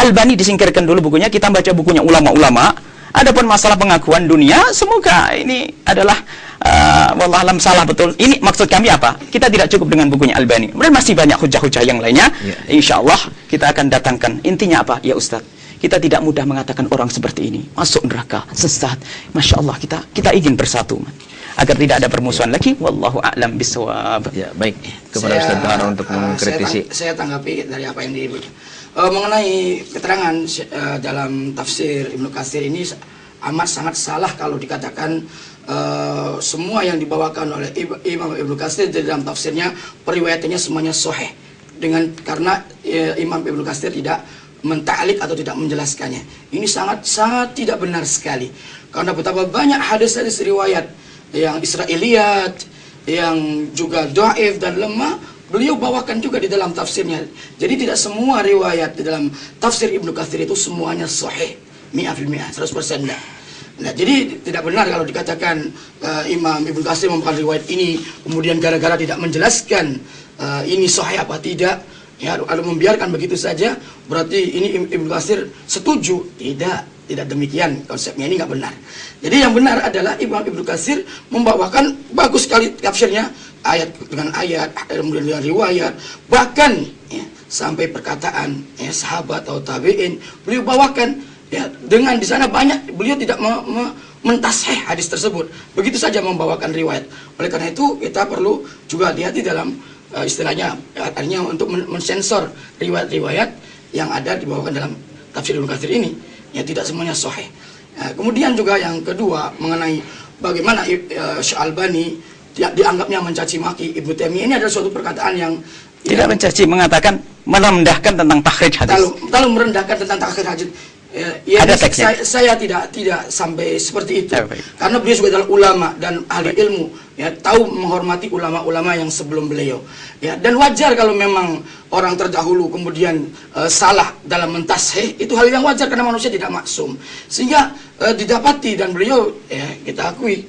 Speaker 4: Albani disingkirkan dulu bukunya, kita baca bukunya ulama-ulama. Adapun masalah pengakuan dunia, semoga ini adalah wallahualam salah betul. Ini maksud kami apa? Kita tidak cukup dengan bukunya Albani. Kemudian masih banyak hujah-hujah yang lainnya. Insya Allah kita akan datangkan. Intinya apa? Ya Ustaz, kita tidak mudah mengatakan orang seperti ini masuk neraka, sesat. Masya Allah, kita ingin bersatu, agar tidak ada permusuhan lagi. Wallahu a'lam bishawab.
Speaker 3: Ya, baik. Kepada Ustaz Bahar untuk mengkritisi.
Speaker 2: Saya tanggapi dari apa yang mengenai keterangan dalam tafsir Ibnu Katsir ini amat sangat salah kalau dikatakan semua yang dibawakan oleh Imam Ibnu Katsir dalam tafsirnya periwayatannya semuanya sahih, karena Imam Ibnu Katsir tidak mentaklik atau tidak menjelaskannya. Ini sangat tidak benar sekali, karena betapa banyak hadis-hadis riwayat yang Israiliyat, yang juga dhaif dan lemah, beliau bawakan juga di dalam tafsirnya. Jadi tidak semua riwayat di dalam tafsir Ibnu Katsir itu semuanya sahih 100%, 100%. Nah, jadi tidak benar kalau dikatakan Imam Ibnu Katsir membawakan riwayat ini kemudian gara-gara tidak menjelaskan ini sahih apa tidak, ya, kalau membiarkan begitu saja berarti ini Ibnu Katsir setuju. Tidak demikian konsepnya, ini nggak benar. Jadi yang benar adalah Imam Ibnu Katsir membawakan bagus sekali tafsirnya, ayat dengan ayat, kemudian dengan riwayat, bahkan ya, sampai perkataan ya, sahabat atau tabi'in beliau bawakan ya, dengan di sana banyak beliau tidak mentashih hadis tersebut, begitu saja membawakan riwayat. Oleh karena itu kita perlu juga lihat di dalam istilahnya artinya untuk mensensor riwayat-riwayat yang ada dibawakan dalam tafsir Ibnu Katsir ini. Ya, tidak semuanya sahih. Kemudian juga yang kedua mengenai bagaimana Syekh Albani dianggapnya mencaci maki Ibnu Taimiyah, ini adalah suatu perkataan yang
Speaker 4: tidak mencaci, mengatakan merendahkan tentang takhrij hadis.
Speaker 2: Terlalu merendahkan tentang takhrij hadis. Ya,
Speaker 4: Ada teksnya?
Speaker 2: Saya tidak sampai seperti itu.
Speaker 4: Baik.
Speaker 2: Karena beliau juga adalah ulama dan ahli ilmu, ya, tahu menghormati ulama-ulama yang sebelum beliau. Ya, dan wajar kalau memang orang terdahulu kemudian salah dalam mentashih, itu hal yang wajar karena manusia tidak maksum. Sehingga didapati, dan beliau, ya, kita akui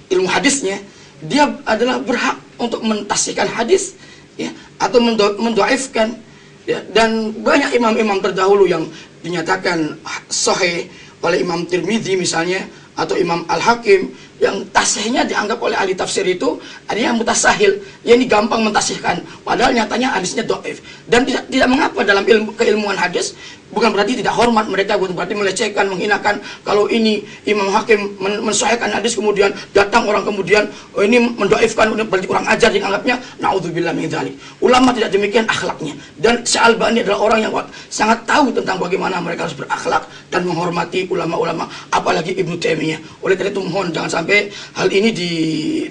Speaker 2: ilmu hadisnya, dia adalah berhak untuk mentashihkan hadis, ya, atau mendoaifkan. Ya, dan banyak imam-imam terdahulu yang dinyatakan sahih oleh Imam Tirmidzi misalnya, atau Imam Al-Hakim, yang tasihnya dianggap oleh ahli tafsir itu ada yang mutasahil, yang gampang mentasihkan, padahal nyatanya hadisnya dhaif. Dan tidak mengapa dalam keilmuan hadis, bukan berarti tidak hormat mereka, bukan berarti melecehkan, menghinakan. Kalau ini Imam Hakim mensahihkan hadis, kemudian datang orang kemudian ini mendhaifkan, berarti kurang ajar dianggapnya, naudzubillah min dzalik. Ulama tidak demikian akhlaknya. Dan Syalbani adalah orang yang sangat tahu tentang bagaimana mereka harus berakhlak dan menghormati ulama-ulama, apalagi Ibnu Taimiyah. Oleh karena itu mohon jangan sampai hal ini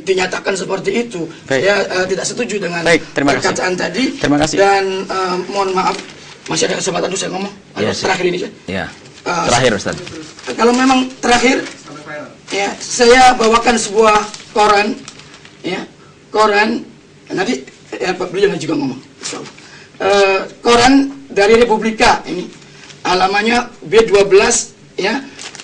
Speaker 2: dinyatakan seperti itu.
Speaker 4: Baik.
Speaker 2: Saya tidak setuju dengan perkataan tadi.
Speaker 4: Terima kasih.
Speaker 2: Dan mohon maaf, masih ada kesempatan untuk saya ngomong.
Speaker 3: Ya,
Speaker 2: terakhir ini,
Speaker 3: ya. Terakhir, Ustaz.
Speaker 2: Kalau memang terakhir, ya, saya bawakan sebuah koran, ya, koran. Nanti ya, Pak beliau juga ngomong. Insyaallah. Koran dari Republika ini, alamannya B12, ya,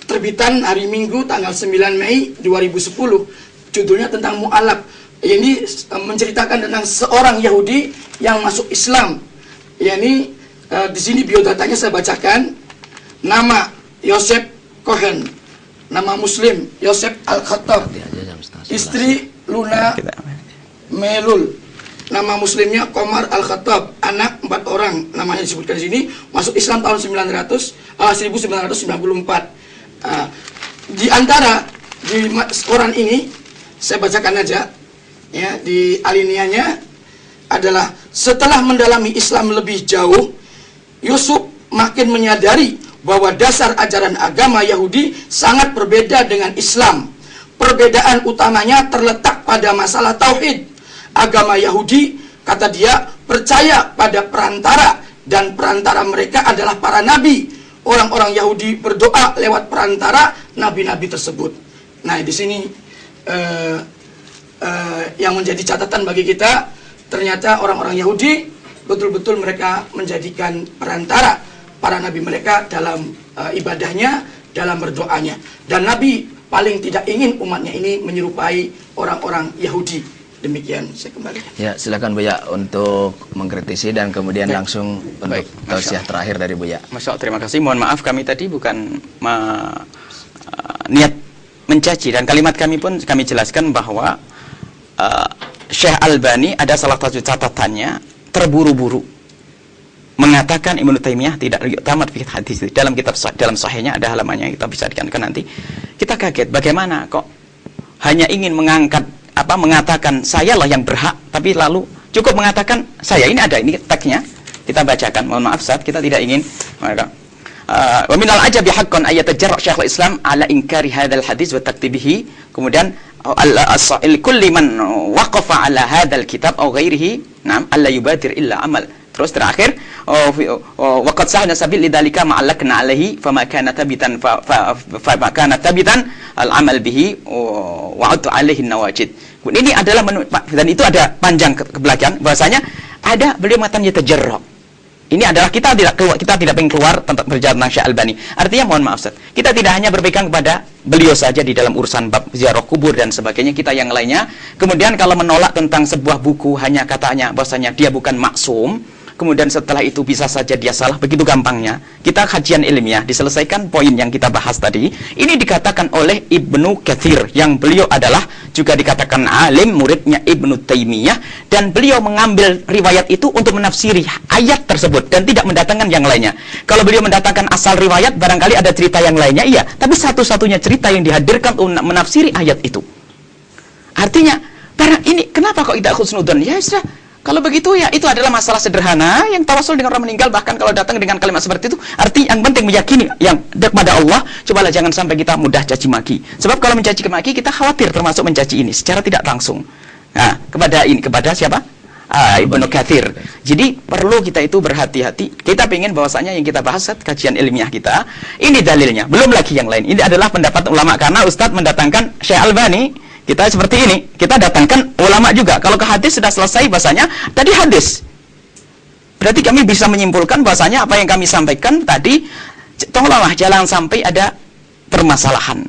Speaker 2: terbitan hari Minggu tanggal 9 Mei 2010. Judulnya tentang mu'alaf. Ini menceritakan tentang seorang Yahudi yang masuk Islam. Ya, ini di sini biodatanya saya bacakan. Nama Yosef Cohen, nama Muslim Yosef Al-Khattab, istri Luna Melul, nama Muslimnya Komar Al-Khattab, anak 4 orang, namanya disebutkan di sini, masuk Islam tahun 1994. Di antara di koran ini saya bacakan aja, ya, di alinianya adalah setelah mendalami Islam lebih jauh, Yusuf makin menyadari bahwa dasar ajaran agama Yahudi sangat berbeda dengan Islam. Perbedaan utamanya terletak pada masalah tauhid. Agama Yahudi, kata dia, percaya pada perantara, dan perantara mereka adalah para nabi. Orang-orang Yahudi berdoa lewat perantara nabi-nabi tersebut. Nah, di sini yang menjadi catatan bagi kita, ternyata orang-orang Yahudi betul-betul mereka menjadikan perantara para nabi mereka dalam ibadahnya, dalam berdoanya. Dan Nabi paling tidak ingin umatnya ini menyerupai orang-orang Yahudi. Demikian, saya kembali.
Speaker 3: Ya, silakan Buya untuk mengkritisi dan kemudian langsung untuk tausiah terakhir dari Buya.
Speaker 4: Masya Allah, terima kasih. Mohon maaf kami tadi bukan niat mencaci, dan kalimat kami pun kami jelaskan bahwa Syekh Albani ada salah satu catatannya, terburu-buru mengatakan Ibnu Taimiyah tidak tamat fikih hadis. Dalam kitab, dalam sahihnya ada halamannya, kita bisa dikatakan nanti. Kita kaget bagaimana kok hanya ingin mengatakan sayalah yang berhak, tapi lalu cukup mengatakan saya. Ini ada, ini teksnya, kita bacakan. Mohon maaf Ustaz, kita tidak ingin wa minal ajabi haqqan ayatajarra Syekhul Islam ala inkari hadzal hadis wa taktibihi. Kemudian al-sa'il kulli man waqafa ala hadzal kitab aw ghairihi, na'am, alla yubadir illa amal. Terus terakhir, wa qad sahna sabil lidzalika ma'allakna alaihi fama kana tabitan fa kana tabitan al-amal bihi wa atu alaihi nawajid. Ini adalah dan itu ada panjang ke belakang bahasanya ada beliau mengatakan yatajarra. Ini adalah kita tidak ingin keluar tentang berbicara tentang Syekh Albani. Artinya mohon maaf Ustaz, kita tidak hanya berpegang kepada beliau saja di dalam urusan bab ziarah kubur dan sebagainya, kita yang lainnya. Kemudian kalau menolak tentang sebuah buku hanya katanya bahwasanya dia bukan maksum, kemudian setelah itu bisa saja dia salah, begitu gampangnya. Kita kajian ilmiah, diselesaikan poin yang kita bahas tadi. Ini dikatakan oleh Ibnu Katsir, yang beliau adalah juga dikatakan alim, muridnya Ibnu Taimiyah, dan beliau mengambil riwayat itu untuk menafsiri ayat tersebut dan tidak mendatangkan yang lainnya. Kalau beliau mendatangkan asal riwayat, barangkali ada cerita yang lainnya, iya, tapi satu-satunya cerita yang dihadirkan untuk menafsiri ayat itu. Artinya, ini kenapa kok tidak khusnudon? Ya sudah, kalau begitu ya itu adalah masalah sederhana yang tawasul dengan orang meninggal. Bahkan kalau datang dengan kalimat seperti itu, arti yang penting meyakini yang kepada Allah. Cobalah jangan sampai kita mudah caci maki. Sebab kalau mencaci maki kita khawatir termasuk mencaci ini secara tidak langsung. Nah, kepada siapa? Ibnu Katsir. Jadi perlu kita itu berhati-hati. Kita ingin bahwasanya yang kita bahas kajian ilmiah kita, ini dalilnya. Belum lagi yang lain. Ini adalah pendapat ulama karena Ustadz mendatangkan Syekh Albani. Kita seperti ini. Kita datangkan ulama juga. Kalau ke hadis sudah selesai bahasanya tadi hadis. Berarti kami bisa menyimpulkan bahwasanya apa yang kami sampaikan tadi, tolonglah jangan sampai ada permasalahan.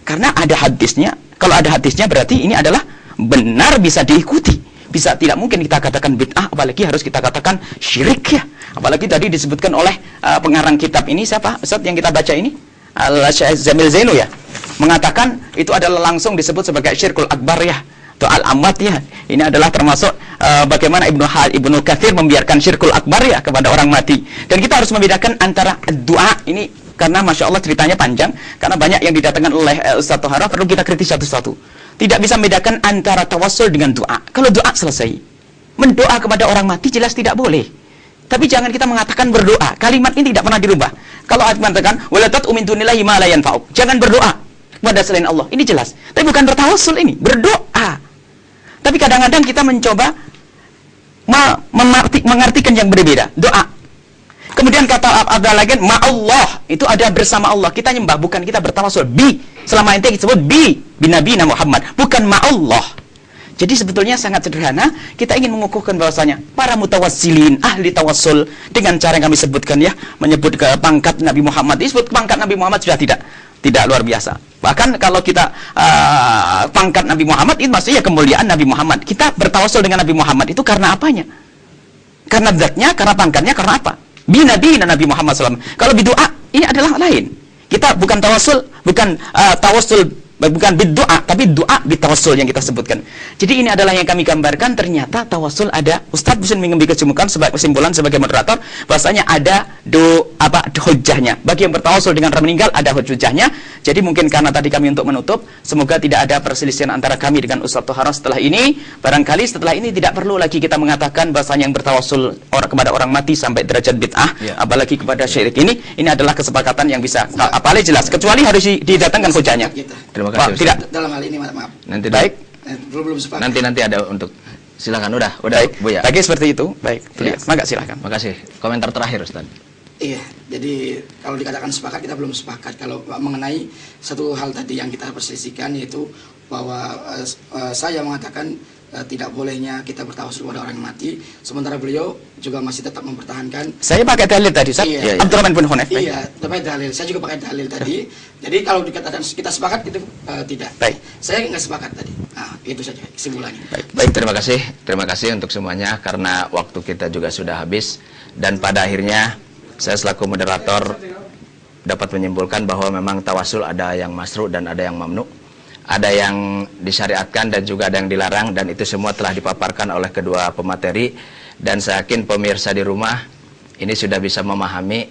Speaker 4: Karena ada hadisnya. Kalau ada hadisnya berarti ini adalah benar, bisa diikuti. Bisa, tidak mungkin kita katakan bid'ah, apalagi harus kita katakan syirik ya. Apalagi tadi disebutkan oleh pengarang kitab ini, siapa Ustaz yang kita baca ini? Al-Syekh Jamil Zainu ya. Mengatakan itu adalah langsung disebut sebagai syirkul akbar ya. Atau al-amat ya. Ini adalah termasuk bagaimana Ibnu Katsir membiarkan syirkul akbar ya kepada orang mati. Dan kita harus membedakan antara doa ini, karena Masya Allah ceritanya panjang, karena banyak yang didatangkan oleh Ustaz Tohara, perlu kita kritis satu-satu. Tidak bisa membedakan antara tawassul dengan doa. Kalau doa selesai, mendoa kepada orang mati jelas tidak boleh. Tapi jangan kita mengatakan berdoa. Kalimat ini tidak pernah dirubah. Kalau ayat mengatakan wala tad'u min dunillahi ma la yanfa'uk, jangan berdoa kepada selain Allah. Ini jelas. Tapi bukan bertawassul ini, berdoa. Tapi kadang-kadang kita mencoba mengartikan yang berbeda. Doa. Kemudian kata ada lagi ma'allah, itu ada bersama Allah. Kita nyembah, bukan kita bertawassul bi. Selama ini disebut bi Nabi Muhammad, bukan ma'allah. Jadi sebetulnya sangat sederhana. Kita ingin mengukuhkan bahwasanya para mutawassilin, ahli tawassul, dengan cara yang kami sebutkan ya, menyebut ke pangkat Nabi Muhammad. Disebut pangkat Nabi Muhammad sudah tidak luar biasa. Bahkan kalau kita pangkat Nabi Muhammad itu maksudnya kemuliaan Nabi Muhammad. Kita bertawassul dengan Nabi Muhammad itu karena apanya? Karena zatnya, karena pangkatnya, karena apa? Nabi Muhammad SAW. Kalau berdoa ini adalah lain. Kita bukan tawassul, bukan tawassul, bukan berdoa, tapi doa bitawassul yang kita sebutkan. Jadi ini adalah yang kami gambarkan. Ternyata tawassul ada. Ustadz bisa mengambil kesimpulan sebagai moderator bahwasanya ada hujjahnya. Bagi yang bertawassul dengan orang meninggal ada hujjahnya. Jadi mungkin karena tadi kami untuk menutup, semoga tidak ada perselisihan antara kami dengan Ustadz Tohara setelah ini. Barangkali setelah ini tidak perlu lagi kita mengatakan bahwasanya yang bertawassul kepada orang mati sampai derajat bid'ah, apalagi kepada syirik ini adalah kesepakatan yang bisa apalagi jelas, kecuali harus didatangkan hujjahnya.
Speaker 3: Terima kasih.
Speaker 2: Tidak dalam hal ini maaf.
Speaker 3: Nanti
Speaker 4: baik.
Speaker 2: Belum sepakat.
Speaker 3: Nanti ada untuk silakan udah
Speaker 4: baik.
Speaker 3: Bu ya.
Speaker 4: Bagi seperti itu. Baik.
Speaker 3: Ya.
Speaker 4: Maka silakan.
Speaker 3: Makasih. Komentar terakhir Ustaz.
Speaker 2: Iya, jadi kalau dikatakan sepakat, kita belum sepakat kalau mengenai satu hal tadi yang kita perselisihkan, yaitu bahwa saya mengatakan tidak bolehnya kita bertawassul pada orang mati, sementara beliau juga masih tetap mempertahankan.
Speaker 4: Saya pakai dalil tadi, Ustaz.
Speaker 2: Iya.
Speaker 4: Abdurrahman bin Hunayf.
Speaker 2: Iya, pakai dalil. Saya juga pakai dalil tadi. Jadi kalau dikatakan kita sepakat itu tidak.
Speaker 4: Baik.
Speaker 2: Saya nggak sepakat tadi. Nah, itu saja kesimpulannya.
Speaker 3: Baik, terima kasih. Terima kasih untuk semuanya karena waktu kita juga sudah habis dan pada akhirnya saya selaku moderator dapat menyimpulkan bahwa memang tawasul ada yang masru dan ada yang mamnu. Ada yang disyariatkan dan juga ada yang dilarang, dan itu semua telah dipaparkan oleh kedua pemateri, dan saya yakin pemirsa di rumah ini sudah bisa memahami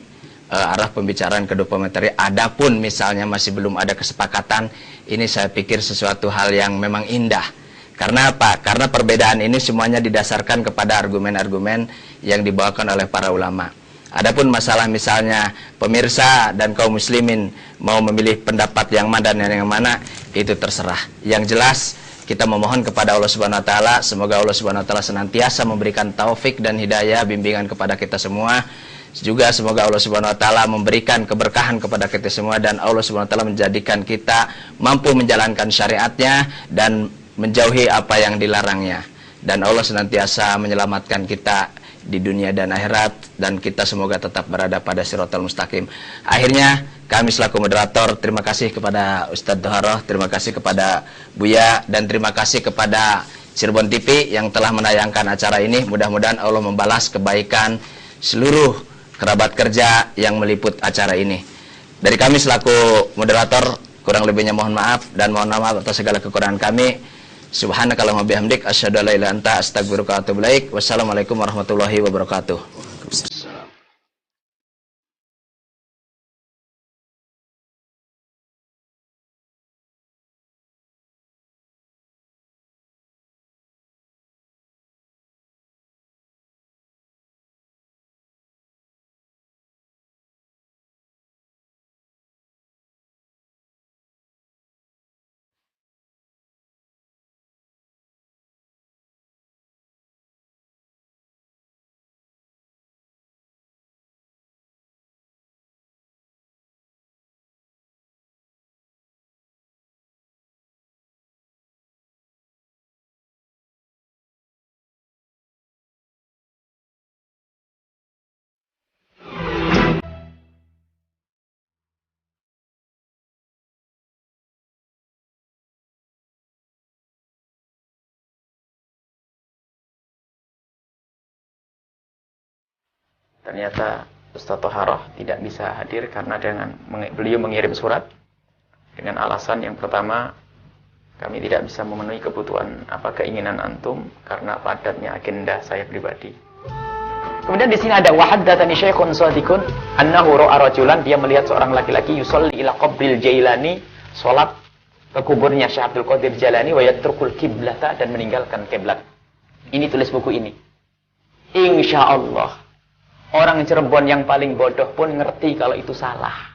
Speaker 3: arah pembicaraan kedua pemateri. Adapun misalnya masih belum ada kesepakatan, ini saya pikir sesuatu hal yang memang indah. Karena apa? Karena perbedaan ini semuanya didasarkan kepada argumen-argumen yang dibawakan oleh para ulama. Adapun masalah misalnya pemirsa dan kaum muslimin mau memilih pendapat yang mana dan yang mana, itu terserah. Yang jelas kita memohon kepada Allah Subhanahu wa taala, semoga Allah Subhanahu wa taala senantiasa memberikan taufik dan hidayah bimbingan kepada kita semua. Juga semoga Allah Subhanahu wa taala memberikan keberkahan kepada kita semua, dan Allah Subhanahu wa taala menjadikan kita mampu menjalankan syariatnya dan menjauhi apa yang dilarangnya. Dan Allah senantiasa menyelamatkan kita di dunia dan akhirat, dan kita semoga tetap berada pada Shiratal Mustaqim. Akhirnya kami selaku moderator terima kasih kepada Ustadz Tohara, terima kasih kepada Buya, dan terima kasih kepada Cirebon TV yang telah menayangkan acara ini. Mudah-mudahan Allah membalas kebaikan seluruh kerabat kerja yang meliput acara ini. Dari kami selaku moderator kurang lebihnya mohon maaf, dan mohon maaf atas segala kekurangan kami. Subhanakallahumma bihamdik asyhadu an la ilaha illa anta astaghfiruka wa atubu ilaik. Wassalamualaikum warahmatullahi wabarakatuh.
Speaker 4: Ternyata Ustaz Toharoh tidak bisa hadir karena beliau mengirim surat dengan alasan yang pertama, kami tidak bisa memenuhi kebutuhan keinginan antum karena padatnya agenda saya pribadi. Kemudian di sini ada wahaddatsani syaikhun shadiqun annahu ra'a rajulan, dia melihat seorang laki-laki yusolli ila qabril Jailani, salat ke kuburnya Syekh Abdul Qadir Jailani, wa yatrukul qiblata, dan meninggalkan kiblat. Ini tulis buku ini. Insya Allah orang Cirebon yang paling bodoh pun ngerti kalau itu salah.